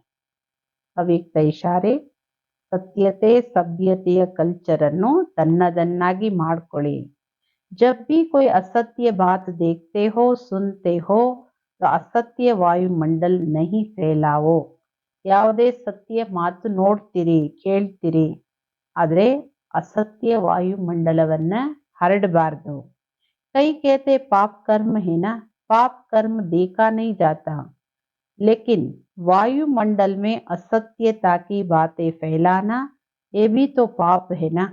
ಅವ್ಯಕ್ತ ಇಶಾರೆ: ಸತ್ಯತೆ ಸಭ್ಯತೆಯ ಕಲ್ಚರನ್ನು ತನ್ನದನ್ನಾಗಿ ಮಾಡ್ಕೊಳ್ಳಿ. जब भी कोई असत्य बात देखते हो सुनते हो तो असत्य वायुमंडल नहीं फैलाओ. ಯಾವುದೇ ಸತ್ಯ ಮಾತು ನೋಡ್ತೀರಿ, ಕೇಳ್ತೀರಿ, ಆದ್ರೆ ಅಸತ್ಯ ವಾಯುಮಂಡಲವನ್ನ ಹರಡಬಾರ್ದು. ಕೈ कहते पाप कर्म है ना, पाप कर्म देखा नहीं जाता, लेकिन वायुमंडल में असत्यता की बातें फैलाना ये भी तो पाप है ना.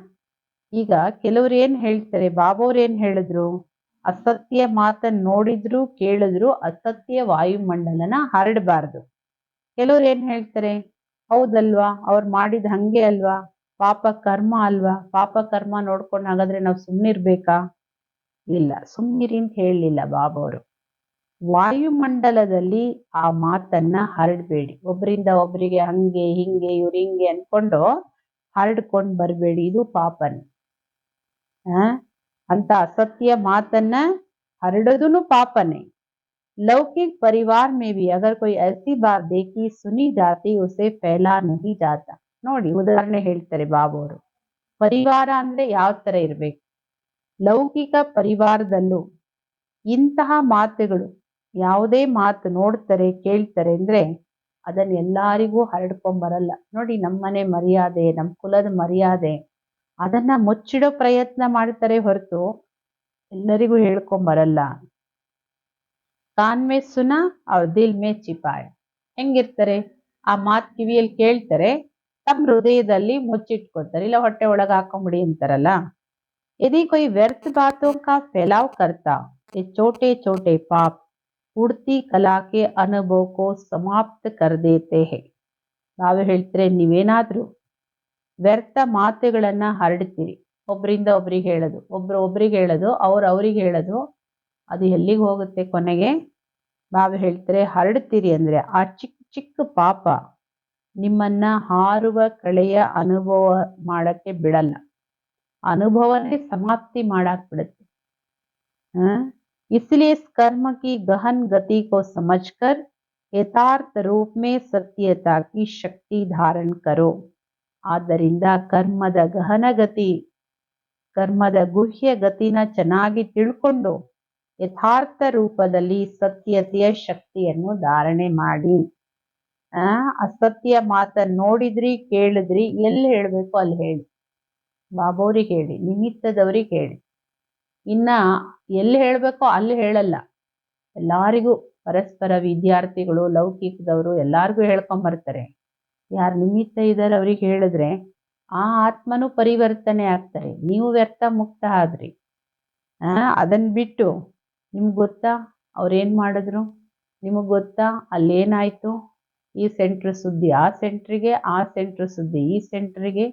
ಈಗ ಕೆಲವ್ರು ಏನ್ ಹೇಳ್ತಾರೆ, ಬಾಬೋರ್ ಏನ್ ಹೇಳಿದ್ರು? ಅಸತ್ಯ ಮಾತನ್ನ ನೋಡಿದ್ರು ಕೇಳಿದ್ರು ಅಸತ್ಯ ವಾಯುಮಂಡಲನ ಹರಡಬಾರ್ದು. ಕೆಲವ್ರು ಏನ್ ಹೇಳ್ತಾರೆ, ಹೌದಲ್ವಾ, ಅವ್ರು ಮಾಡಿದ ಹಂಗೆ ಅಲ್ವಾ, ಪಾಪ ಕರ್ಮ ಅಲ್ವಾ, ಪಾಪ ಕರ್ಮ ನೋಡ್ಕೊಂಡು ಹಾಗಾದ್ರೆ ನಾವು ಸುಮ್ಮನಿರ್ಬೇಕಾ? ಇಲ್ಲ, ಸುಮ್ಮನಿರಿ ಅಂತ ಹೇಳಲಿಲ್ಲ ಬಾಬೋರು. ವಾಯುಮಂಡಲದಲ್ಲಿ ಆ ಮಾತನ್ನ ಹರಡಬೇಡಿ. ಒಬ್ಬರಿಂದ ಒಬ್ಬರಿಗೆ ಹಂಗೆ ಹಿಂಗೆ ಇವ್ರು ಹಿಂಗೆ ಅನ್ಕೊಂಡು ಹರಡ್ಕೊಂಡು ಬರಬೇಡಿ, ಇದು ಪಾಪನ. ಅಂತ ಅಸತ್ಯ ಮಾತನ್ನ ಹರಡೋದೂ ಪಾಪನೇ. लौकिक परिवार में भी अगर कोई ऐसी बात देखी सुनी जाती उसे फैला नहीं जाता. ನೋಡಿ, ಉದಾಹರಣೆ ಹೇಳ್ತಾರೆ ಬಾಬೋರು. ಪರಿವಾರ ಅಂದ್ರೆ ಯಾವ ತರ ಇರ್ಬೇಕು? ಲೌಕಿಕ ಪರಿವಾರದಲ್ಲೂ ಇಂತಹ ಮಾತುಗಳು, ಯಾವುದೇ ಮಾತು ನೋಡ್ತಾರೆ ಕೇಳ್ತಾರೆ ಅಂದ್ರೆ ಅದನ್ನ ಎಲ್ಲಾರಿಗೂ ಹರಡ್ಕೊಂಬರಲ್ಲ. ನೋಡಿ, ನಮ್ಮನೆ ಮರ್ಯಾದೆ, ನಮ್ಮ ಕುಲದ ಮರ್ಯಾದೆ, ಅದನ್ನ ಮುಚ್ಚಿಡೋ ಪ್ರಯತ್ನ ಮಾಡ್ತಾರೆ ಹೊರತು ಎಲ್ಲರಿಗೂ ಹೇಳ್ಕೊಂಬರಲ್ಲ. ಕಾನ್ ಮೇ ಸುನಾ ಅವ್ರ ದಿಲ್ ಮೇ ಚಿಪಾಯ. ಹೆಂಗಿರ್ತಾರೆ? ಆ ಮಾತು ಕಿವಿಯಲ್ಲಿ ಕೇಳ್ತಾರೆ, ತಮ್ಮ ಹೃದಯದಲ್ಲಿ ಮುಚ್ಚಿಟ್ಕೊತಾರೆ, ಇಲ್ಲ ಹೊಟ್ಟೆ ಒಳಗೆ ಹಾಕೊಂಬಿಡಿ ಅಂತಾರಲ್ಲ. यदि कोई व्यर्थ बातों का फैलाव करता ये छोटे छोटे पाप उड़ती कला के अनुभव को समाप्त कर देते हैं. ನಾವು ಹೇಳ್ತಾರೆ, ನೀವೇನಾದ್ರೂ ವ್ಯರ್ಥ ಮಾತುಗಳನ್ನ ಹರಡ್ತೀರಿ, ಒಬ್ಬರಿಂದ ಒಬ್ರಿಗೆ ಹೇಳೋದು, ಒಬ್ರಿಗೆ ಹೇಳೋದು, ಅವ್ರಿಗೆ ಹೇಳೋದು, ಅದು ಎಲ್ಲಿಗೆ ಹೋಗುತ್ತೆ ಕೊನೆಗೆ? ಬಾಬಾ ಹೇಳ್ತಾರೆ, ಹರಡ್ತೀರಿ ಅಂದ್ರೆ ಆ ಚಿಕ್ಕ ಚಿಕ್ಕ ಪಾಪ ನಿಮ್ಮನ್ನ ಹಾರುವ ಕಳೆಯ ಅನುಭವ ಮಾಡಕ್ಕೆ ಬಿಡಲ್ಲ, ಅನುಭವನೇ ಸಮಾಪ್ತಿ ಮಾಡಾಕ್ ಬಿಡುತ್ತೆ. इसलिए इस कर्म की गहन गति को समझकर यथार्थ रूप में सत्यता की शक्ति धारण करो. ಆದ್ದರಿಂದ ಕರ್ಮದ ಗಹನ ಗತಿ, ಕರ್ಮದ ಗುಹ್ಯ ಗತಿನ ಚೆನ್ನಾಗಿ ತಿಳ್ಕೊಂಡು ಯಥಾರ್ಥ ರೂಪದಲ್ಲಿ ಸತ್ಯತೆಯ ಶಕ್ತಿಯನ್ನು ಧಾರಣೆ ಮಾಡಿ. ಅಸತ್ಯ ಮಾತನ್ನು ನೋಡಿದ್ರಿ, ಕೇಳಿದ್ರಿ, ಎಲ್ಲಿ ಹೇಳಬೇಕು ಅಲ್ಲಿ ಹೇಳಿ. ಬಾಬೋರಿಗೆ ಹೇಳಿ, ನಿಮಿತ್ತದವ್ರಿಗೆ ಹೇಳಿ. ಇನ್ನ ಎಲ್ಲಿ ಹೇಳಬೇಕೋ ಅಲ್ಲಿ ಹೇಳಲ್ಲ. ಎಲ್ಲರಿಗೂ ಪರಸ್ಪರ ವಿದ್ಯಾರ್ಥಿಗಳು, ಲೌಕಿಕದವರು ಎಲ್ಲರಿಗೂ ಹೇಳ್ಕೊಂಬರ್ತಾರೆ. ಯಾರು ನಿಮಿತ್ತ ಇದ್ದಾರೆ ಅವ್ರಿಗೆ ಹೇಳಿದ್ರೆ ಆ ಆತ್ಮನೂ ಪರಿವರ್ತನೆ ಆಗ್ತಾರೆ. ನೀವು ವ್ಯರ್ಥ ಮುಕ್ತ ಆದ್ರಿ. ಅದನ್ನ ಬಿಟ್ಟು ನಿಮ್ಗೆ ಗೊತ್ತಾ ಅವ್ರೇನ್ ಮಾಡಿದ್ರು, ನಿಮಗೆ ಗೊತ್ತಾ ಅಲ್ಲೇನಾಯ್ತು, ಈ ಸೆಂಟ್ರ್ ಸುದ್ದಿ ಆ ಸೆಂಟ್ರಿಗೆ, ಆ ಸೆಂಟ್ರ್ ಸುದ್ದಿ ಈ ಸೆಂಟ್ರಿಗೆ,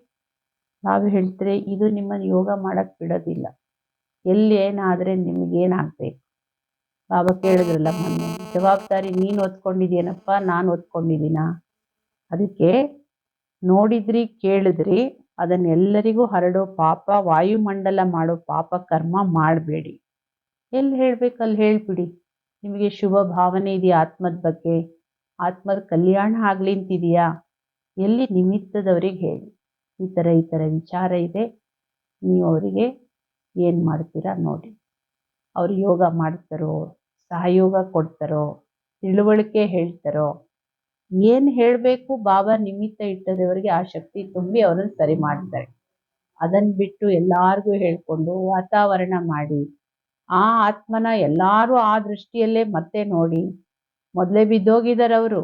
ನಾವು ಹೇಳ್ತಾರೆ ಇದು ನಿಮ್ಮನ್ನು ಯೋಗ ಮಾಡಕ್ ಬಿಡೋದಿಲ್ಲ. ಎಲ್ಲಿ ಏನಾದ್ರೆ ನಿಮ್ಗೇನಾಗ್ಬೇಕು. ಬಾಬಾ ಕೇಳಿದ್ರಲ್ಲ ಮೊನ್ನೆ, ಜವಾಬ್ದಾರಿ ನೀನು ಹೊತ್ಕೊಂಡಿದ್ದೀನಪ್ಪ, ನಾನು ಹೊತ್ಕೊಂಡಿದ್ದೀನ. ಅದಕ್ಕೆ ನೋಡಿದ್ರಿ, ಕೇಳಿದ್ರಿ, ಅದನ್ನೆಲ್ಲರಿಗೂ ಹರಡೋ ಪಾಪ, ವಾಯುಮಂಡಲ ಮಾಡೋ ಪಾಪ ಕರ್ಮ ಮಾಡಬೇಡಿ. ಎಲ್ಲಿ ಹೇಳ್ಬೇಕು ಅಲ್ಲಿ ಹೇಳ್ಬಿಡಿ. ನಿಮಗೆ ಶುಭ ಭಾವನೆ ಇದೆಯಾ ಆತ್ಮದ ಬಗ್ಗೆ, ಆತ್ಮದ ಕಲ್ಯಾಣ ಆಗ್ಲಿ ಅಂತಿದೆಯಾ, ಎಲ್ಲಿ ನಿಮಿತ್ತದವ್ರಿಗೆ ಹೇಳಿ. ಈ ಥರ ವಿಚಾರ ಇದೆ, ನೀವು ಅವರಿಗೆ ಏನು ಮಾಡ್ತೀರಾ ನೋಡಿ. ಅವ್ರು ಯೋಗ ಮಾಡ್ತಾರೋ, ಸಹಯೋಗ ಕೊಡ್ತಾರೋ, ತಿಳುವಳಿಕೆ ಹೇಳ್ತಾರೋ, ಏನು ಹೇಳಬೇಕು ಬಾಬಾ ನಿಮಿತ್ತ ಇಟ್ಟದವರಿಗೆ ಆ ಶಕ್ತಿ ತುಂಬಿ ಅವರನ್ನು ಸರಿ ಮಾಡ್ತಾರೆ. ಅದನ್ನು ಬಿಟ್ಟು ಎಲ್ಲಾರ್ಗೂ ಹೇಳ್ಕೊಂಡು ವಾತಾವರಣ ಮಾಡಿ ಆ ಆತ್ಮನ ಎಲ್ಲರೂ ಆ ದೃಷ್ಟಿಯಲ್ಲೇ ಮತ್ತೆ ನೋಡಿ. ಮೊದಲೇ ಬಿದ್ದೋಗಿದ್ದಾರೆ ಅವರು,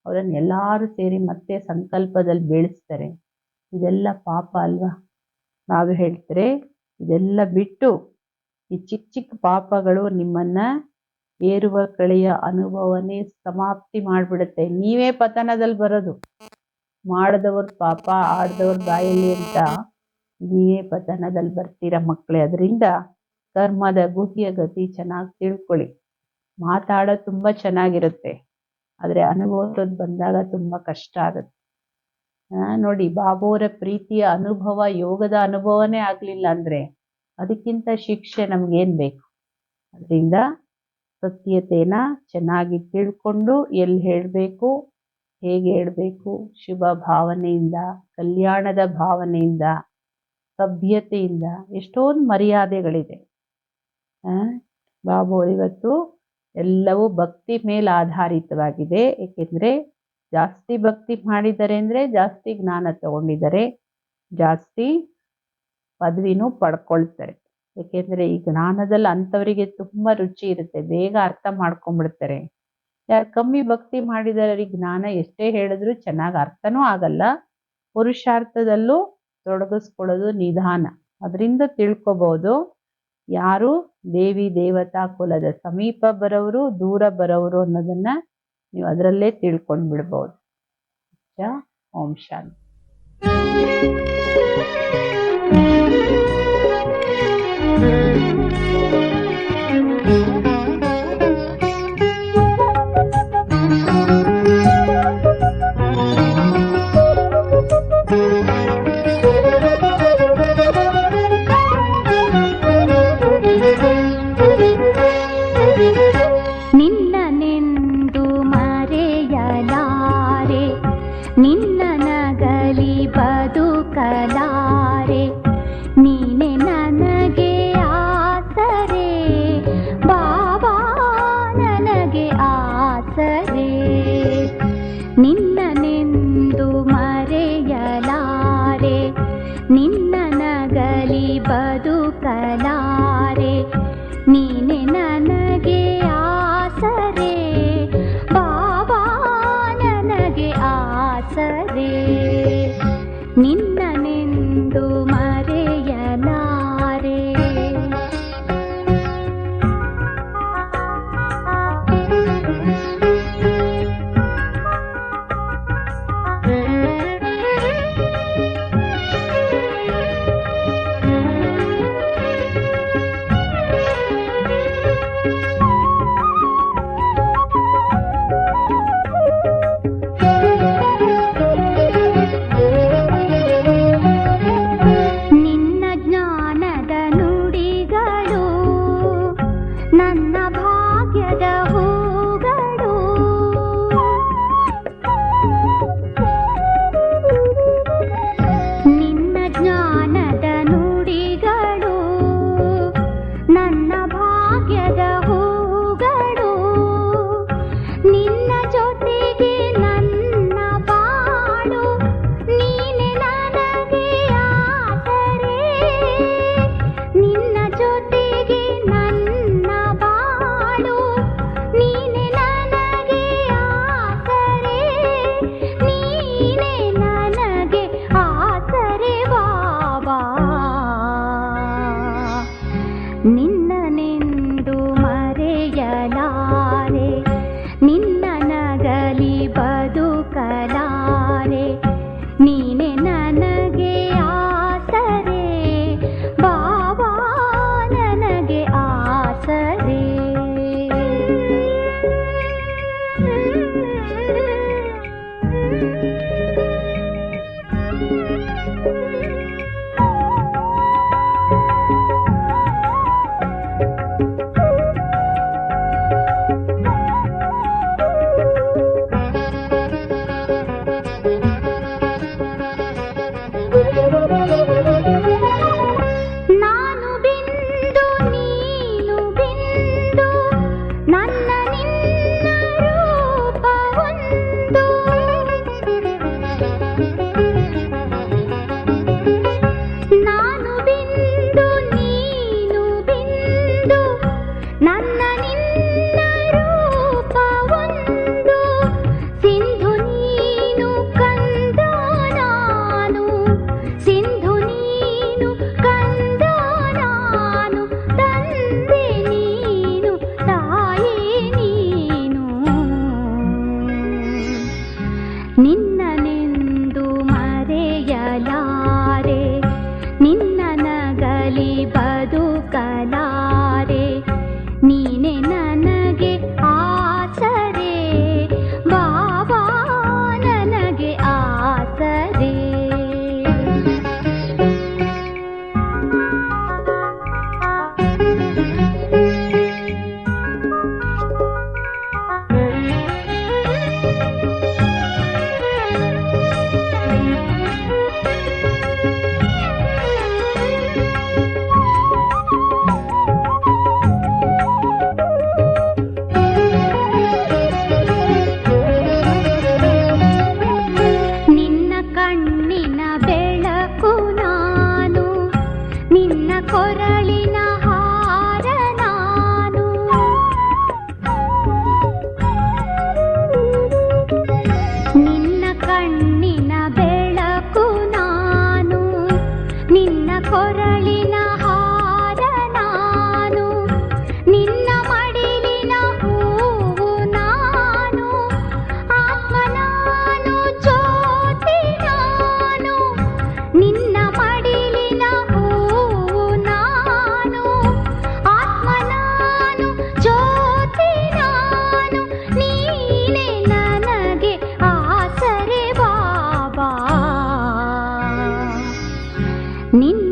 ಅವರನ್ನು ಎಲ್ಲರೂ ಸೇರಿ ಮತ್ತೆ ಸಂಕಲ್ಪದಲ್ಲಿ ಬೆಳೆಸ್ತಾರೆ. ಇದೆಲ್ಲ ಪಾಪ ಅಲ್ವಾ. ನಾವು ಹೇಳ್ತಾರೆ ಇದೆಲ್ಲ ಬಿಟ್ಟು ಈ ಚಿಕ್ಕ ಚಿಕ್ಕ ಪಾಪಗಳು ನಿಮ್ಮನ್ನ ಏರುವ ಕಳೆಯ ಅನುಭವನೇ ಸಮಾಪ್ತಿ ಮಾಡಿಬಿಡುತ್ತೆ. ನೀವೇ ಪತನದಲ್ಲಿ ಬರೋದು. ಮಾಡಿದವ್ರ ಪಾಪ ಆಡ್ದವ್ರ ಬಾಯಲ್ಲಿ ಅಂತ ನೀವೇ ಪತನದಲ್ಲಿ ಬರ್ತೀರ ಮಕ್ಕಳೇ. ಅದರಿಂದ ಕರ್ಮದ ಗುಹ್ಯ ಗತಿ ಚೆನ್ನಾಗಿ ತಿಳ್ಕೊಳ್ಳಿ. ಮಾತಾಡೋದು ತುಂಬ ಚೆನ್ನಾಗಿರುತ್ತೆ, ಆದರೆ ಅನುಭವದ ಬಂದಾಗ ತುಂಬ ಕಷ್ಟ ಆಗುತ್ತೆ. ನೋಡಿ, ಬಾಬೋರ ಪ್ರೀತಿಯ ಅನುಭವ, ಯೋಗದ ಅನುಭವನೇ ಆಗಲಿಲ್ಲ ಅಂದರೆ ಅದಕ್ಕಿಂತ ಶಿಕ್ಷೆ ನಮಗೇನು ಬೇಕು. ಅದರಿಂದ ಸತ್ಯತೆನ ಚೆನ್ನಾಗಿ ತಿಳ್ಕೊಂಡು ಎಲ್ಲಿ ಹೇಳಬೇಕು, ಹೇಗೆ ಹೇಳಬೇಕು, ಶುಭ ಭಾವನೆಯಿಂದ, ಕಲ್ಯಾಣದ ಭಾವನೆಯಿಂದ, ಸಭ್ಯತೆಯಿಂದ ಎಷ್ಟೊಂದು ಮರ್ಯಾದೆಗಳಿದೆ. ಬಾಬು ಇವತ್ತು ಎಲ್ಲವೂ ಭಕ್ತಿ ಮೇಲೆ ಆಧಾರಿತವಾಗಿದೆ. ಏಕೆಂದರೆ ಜಾಸ್ತಿ ಭಕ್ತಿ ಮಾಡಿದ್ದಾರೆ ಅಂದರೆ ಜಾಸ್ತಿ ಜ್ಞಾನ ತಗೊಂಡಿದ್ದಾರೆ, ಜಾಸ್ತಿ ಪದವಿನೂ ಪಡ್ಕೊಳ್ತಾರೆ. ಏಕೆಂದರೆ ಈ ಜ್ಞಾನದಲ್ಲಿ ಅಂಥವರಿಗೆ ತುಂಬ ರುಚಿ ಇರುತ್ತೆ, ಬೇಗ ಅರ್ಥ ಮಾಡ್ಕೊಂಡ್ಬಿಡ್ತಾರೆ. ಯಾರು ಕಮ್ಮಿ ಭಕ್ತಿ ಮಾಡಿದ್ದಾರೆ ಅವ್ರಿಗೆ ಜ್ಞಾನ ಎಷ್ಟೇ ಹೇಳಿದ್ರು ಚೆನ್ನಾಗಿ ಅರ್ಥನೂ ಆಗಲ್ಲ, ಪುರುಷಾರ್ಥದಲ್ಲೂ ತೊಡಗಿಸ್ಕೊಳ್ಳೋದು ನಿಧಾನ. ಅದರಿಂದ ತಿಳ್ಕೊಬೋದು ಯಾರು ದೇವಿ ದೇವತಾ ಕುಲದ ಸಮೀಪ ಬರೋರು, ದೂರ ಬರೋರು ಅನ್ನೋದನ್ನ ನೀವು ಅದರಲ್ಲೇ ತಿಳ್ಕೊಂಡು ಬಿಡ್ಬೋದು. ಓಂ ಶಾಂತಿ. ನಾನು ಬಿಂದು ನೀನು ಬಿಂದು ನನ್ನ ನಿನ್ನ ರೂಪ ಒಂದು. ನಾನು ಬಿಂದು ನೀನು ಬಿಂದು ನನ್ನ ನಿನ್ನ ರೂಪ ಒಂದು. ಸಿಂಧು ನೀನು ಕಂದ ನಾನು, ಸಿಂಧು ನೀನು ಕಂದ ನಾನು, ತಂದೆ ನೀನು ತಾಯಿ ನೀನು. ನಿನ್ನನೆಂದು ಮರೆಯಲಾರೆ, ನಿನ್ನ ನಗಲಿ ಬದುಕಲಾರೆ. ನೀನೆ ನನಗೆ ಆಸರೆ ಬಾಬಾ, ನನಗೆ ಆಸರೆ. ನಿನ್ನ ಕಣ್ಣಿನ ಬೆಳಕು ನಾನು, ನಿನ್ನ ಕೊರಳಿನ ಹಾರ ನಾನು. ನಿನ್ನ ಕಣ್ಣಿನ ಬೆಳಕು ನಾನು, ನಿನ್ನ ಕೊರಳಿನ ಹಾರ ನಾನು. ನಿನ್ನ ಮಡಿಲಿನ ಹೂವು ನಾನು, ಆತ್ಮ ನಾನು, ಜ್ಯೋತಿ ನಾನು. ನಿನ್ನ ಮಡಿಲಿನ ಹೂವು ನಾನು, ಆತ್ಮ ನಾನು, ಜ್ಯೋತಿ ನಾನು. ನೀನೆ ನನಗೆ ಆಸರೆ ಬಾಬಾ. ನಿನ್ನ